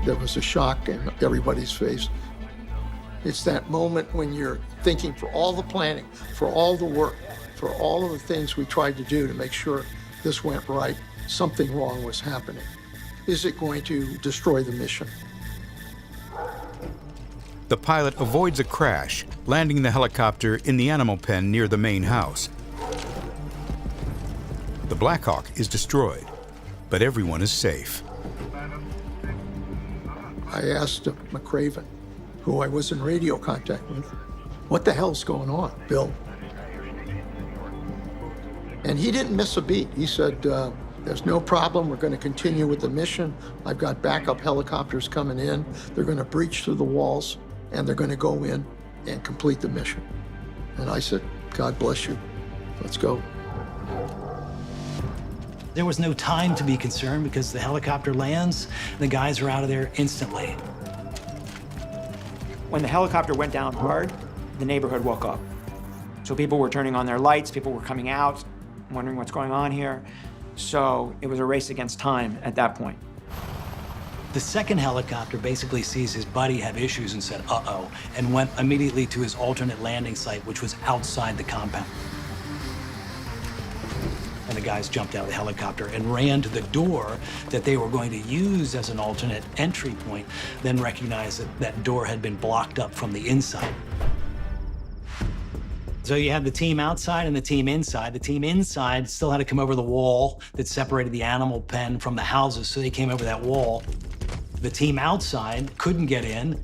There was a shock in everybody's face. It's that moment when you're thinking, for all the planning, for all the work, for all of the things we tried to do to make sure this went right, something wrong was happening. Is it going to destroy the mission? The pilot avoids a crash, landing the helicopter in the animal pen near the main house. The Black Hawk is destroyed, but everyone is safe. I asked McCraven, who I was in radio contact with, what the hell's going on, Bill? And he didn't miss a beat. He said, there's no problem. We're going to continue with the mission. I've got backup helicopters coming in. They're going to breach through the walls, and they're going to go in and complete the mission. And I said, God bless you. Let's go. There was no time to be concerned because the helicopter lands, the guys are out of there instantly. When the helicopter went down hard, the neighborhood woke up. So people were turning on their lights, people were coming out, wondering what's going on here. So it was a race against time at that point. The second helicopter basically sees his buddy have issues and said, uh-oh, and went immediately to his alternate landing site, which was outside the compound. And the guys jumped out of the helicopter and ran to the door that they were going to use as an alternate entry point, then recognized that that door had been blocked up from the inside. So you had the team outside and the team inside. The team inside still had to come over the wall that separated the animal pen from the houses, so they came over that wall. The team outside couldn't get in,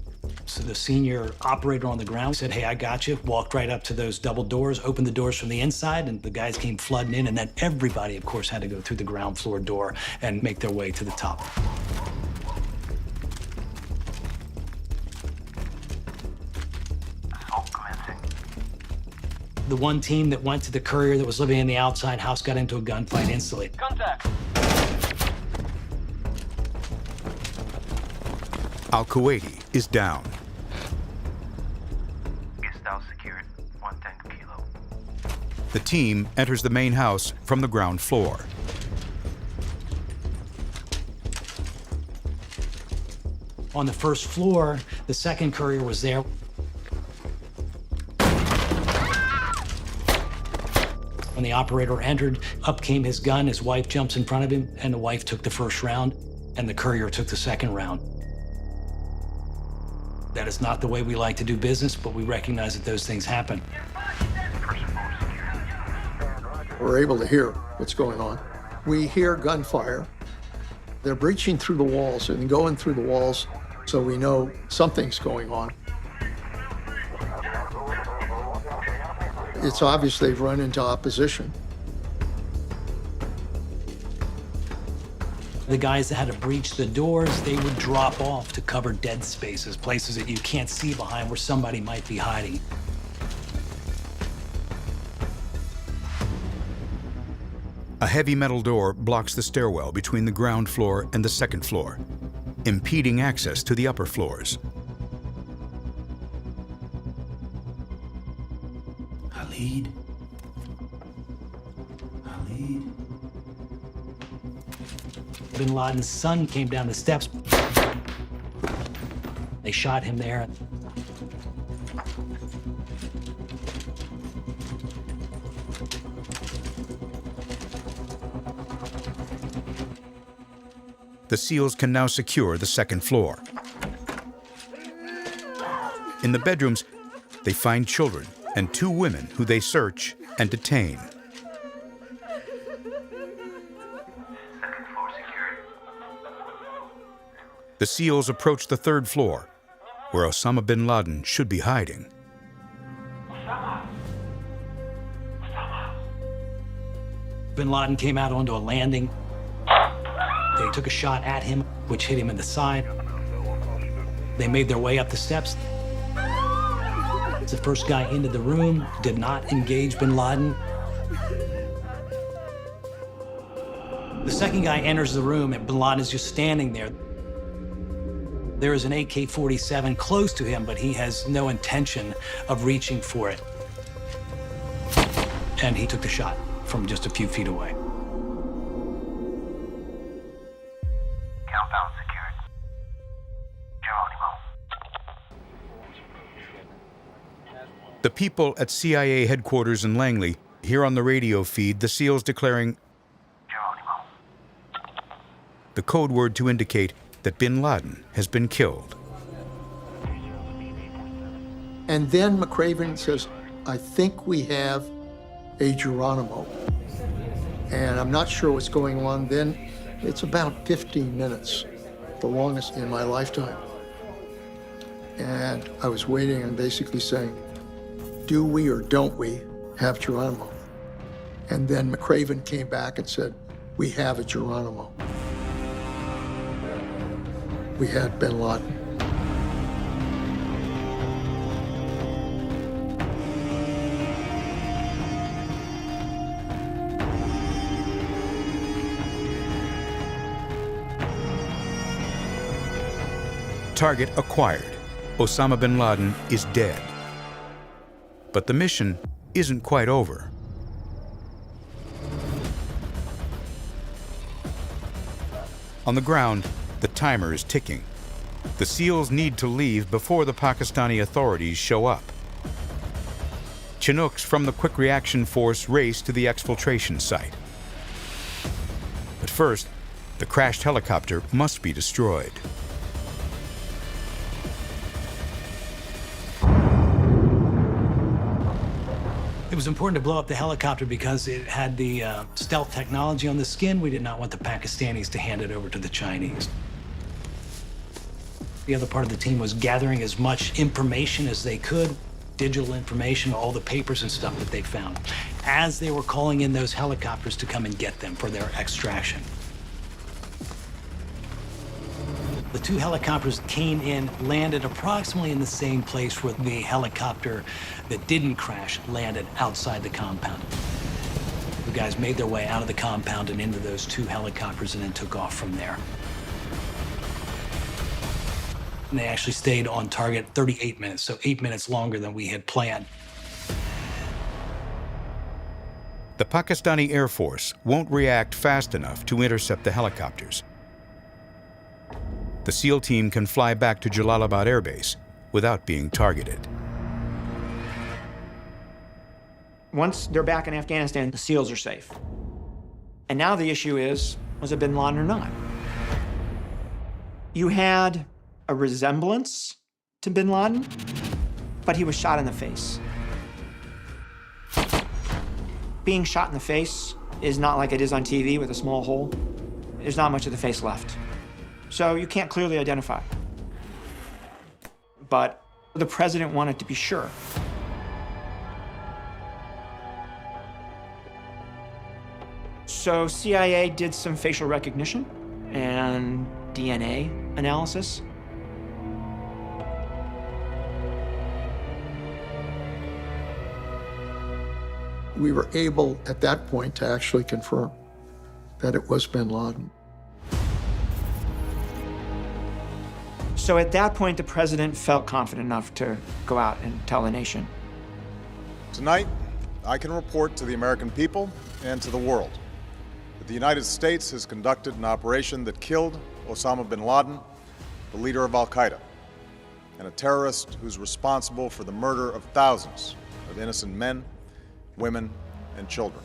so the senior operator on the ground said, hey, I got you. Walked right up to those double doors, opened the doors from the inside, and the guys came flooding in, and then everybody, of course, had to go through the ground floor door and make their way to the top. The one team that went to the courier that was living in the outside house got into a gunfight instantly. Contact! Al-Kuwaiti is down. Guest house secured. 110 kilo. The team enters the main house from the ground floor. on the first floor. The second courier was there. When the operator entered, up came his gun, his wife jumps in front of him, and the wife took the first round, and the courier took the second round. That is not the way we like to do business, but we recognize that those things happen. We're able to hear what's going on. We hear gunfire. They're breaching through the walls and going through the walls, so we know something's going on. It's obvious they've run into opposition. The guys that had to breach the doors, they would drop off to cover dead spaces, places that you can't see behind where somebody might be hiding. A heavy metal door blocks the stairwell between the ground floor and the second floor, impeding access to the upper floors. Khalid. Bin Laden's son came down the steps. They shot him there. The SEALs can now secure the second floor. In the bedrooms, they find children and 2 women who they search and detain. The SEALs approach the 3rd floor, where Osama bin Laden should be hiding. Bin Laden came out onto a landing. They took a shot at him, which hit him in the side. They made their way up the steps. The first guy into the room did not engage bin Laden. The second guy enters the room and bin Laden is just standing there. There is an AK-47 close to him, but he has no intention of reaching for it. And he took the shot from just a few feet away. Compound secured. Geronimo. The people at CIA headquarters in Langley hear on the radio feed the SEALs declaring Geronimo. The code word to indicate that bin Laden has been killed. And then McCraven says, I think we have a Geronimo. And I'm not sure what's going on then. It's about 15 minutes, the longest in my lifetime. And I was waiting and basically saying, do we or don't we have Geronimo? And then McCraven came back and said, we have a Geronimo. We had bin Laden. Target acquired. Osama bin Laden is dead. But the mission isn't quite over. On the ground, the timer is ticking. The SEALs need to leave before the Pakistani authorities show up. Chinooks from the Quick Reaction Force race to the exfiltration site. But first, the crashed helicopter must be destroyed. It was important to blow up the helicopter because it had the stealth technology on the skin. We did not want the Pakistanis to hand it over to the Chinese. The other part of the team was gathering as much information as they could, digital information, all the papers and stuff that they found, as they were calling in those helicopters to come and get them for their extraction. The 2 helicopters came in, landed approximately in the same place where the helicopter that didn't crash landed outside the compound. The guys made their way out of the compound and into those 2 helicopters and then took off from there. And they actually stayed on target 38 minutes, so 8 minutes longer than we had planned. The Pakistani Air Force won't react fast enough to intercept the helicopters. the SEAL team can fly back to Jalalabad Air Base without being targeted. Once they're back in Afghanistan, the SEALs are safe. And now the issue is, was it bin Laden or not? You had a resemblance to bin Laden, but he was shot in the face. Being shot in the face is not like it is on TV with a small hole. There's not much of the face left. So you can't clearly identify. But the president wanted to be sure. So CIA did some facial recognition and DNA analysis. We were able, at that point, to actually confirm that it was bin Laden. So at that point, the president felt confident enough to go out and tell the nation. Tonight, I can report to the American people and to the world that the United States has conducted an operation that killed Osama bin Laden, the leader of Al-Qaeda, and a terrorist who's responsible for the murder of thousands of innocent men, women, and children.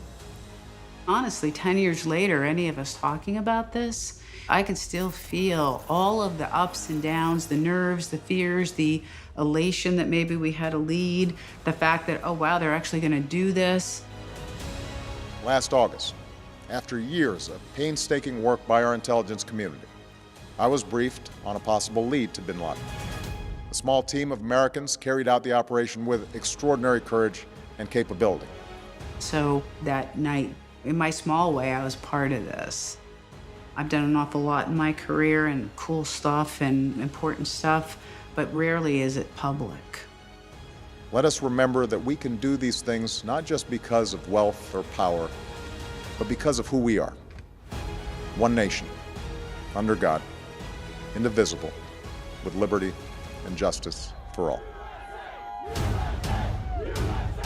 Honestly, 10 years later, any of us talking about this, I can still feel all of the ups and downs, the nerves, the fears, the elation that maybe we had a lead, the fact that, oh wow, they're actually gonna do this. Last August, after years of painstaking work by our intelligence community, I was briefed on a possible lead to bin Laden. A small team of Americans carried out the operation with extraordinary courage and capability. So that night, in my small way, I was part of this. I've done an awful lot in my career and cool stuff and important stuff, but rarely is it public. Let us remember that we can do these things not just because of wealth or power, but because of who we are. One nation, under God, indivisible, with liberty and justice for all.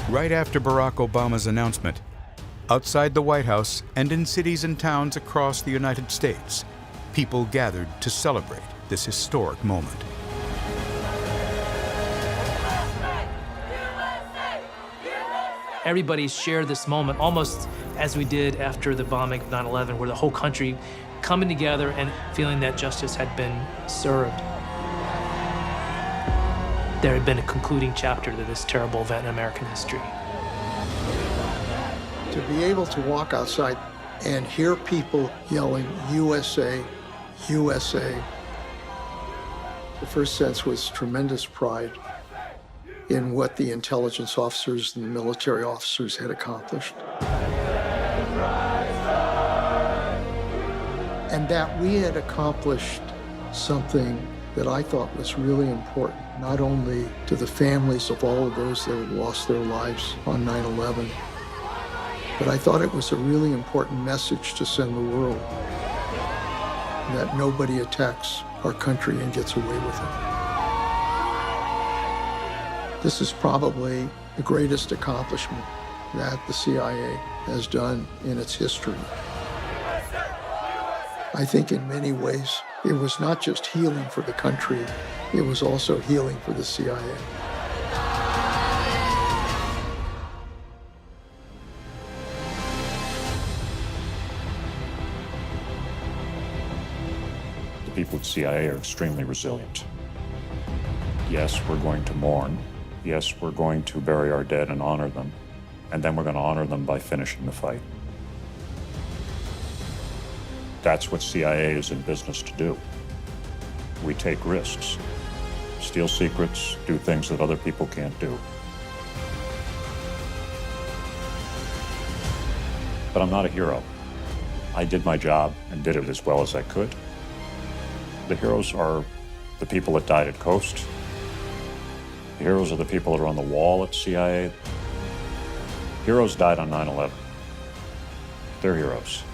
Right after Barack Obama's announcement, outside the White House and in cities and towns across the United States, people gathered to celebrate this historic moment. Everybody shared this moment almost as we did after the bombing of 9/11, where the whole country coming together and feeling that justice had been served. There had been a concluding chapter to this terrible event in American history. To be able to walk outside and hear people yelling, USA, USA, the first sense was tremendous pride in what the intelligence officers and the military officers had accomplished. And that we had accomplished something that I thought was really important, not only to the families of all of those that had lost their lives on 9/11, but I thought it was a really important message to send the world, that nobody attacks our country and gets away with it. This is probably the greatest accomplishment that the CIA has done in its history. I think in many ways, it was not just healing for the country, it was also healing for the CIA. The people at CIA are extremely resilient. Yes, we're going to mourn. Yes, we're going to bury our dead and honor them. And then we're going to honor them by finishing the fight. That's what CIA is in business to do. We take risks, steal secrets, do things that other people can't do. But I'm not a hero. I did my job and did it as well as I could. The heroes are the people that died at Coast. The heroes are the people that are on the wall at CIA. Heroes died on 9/11. They're heroes.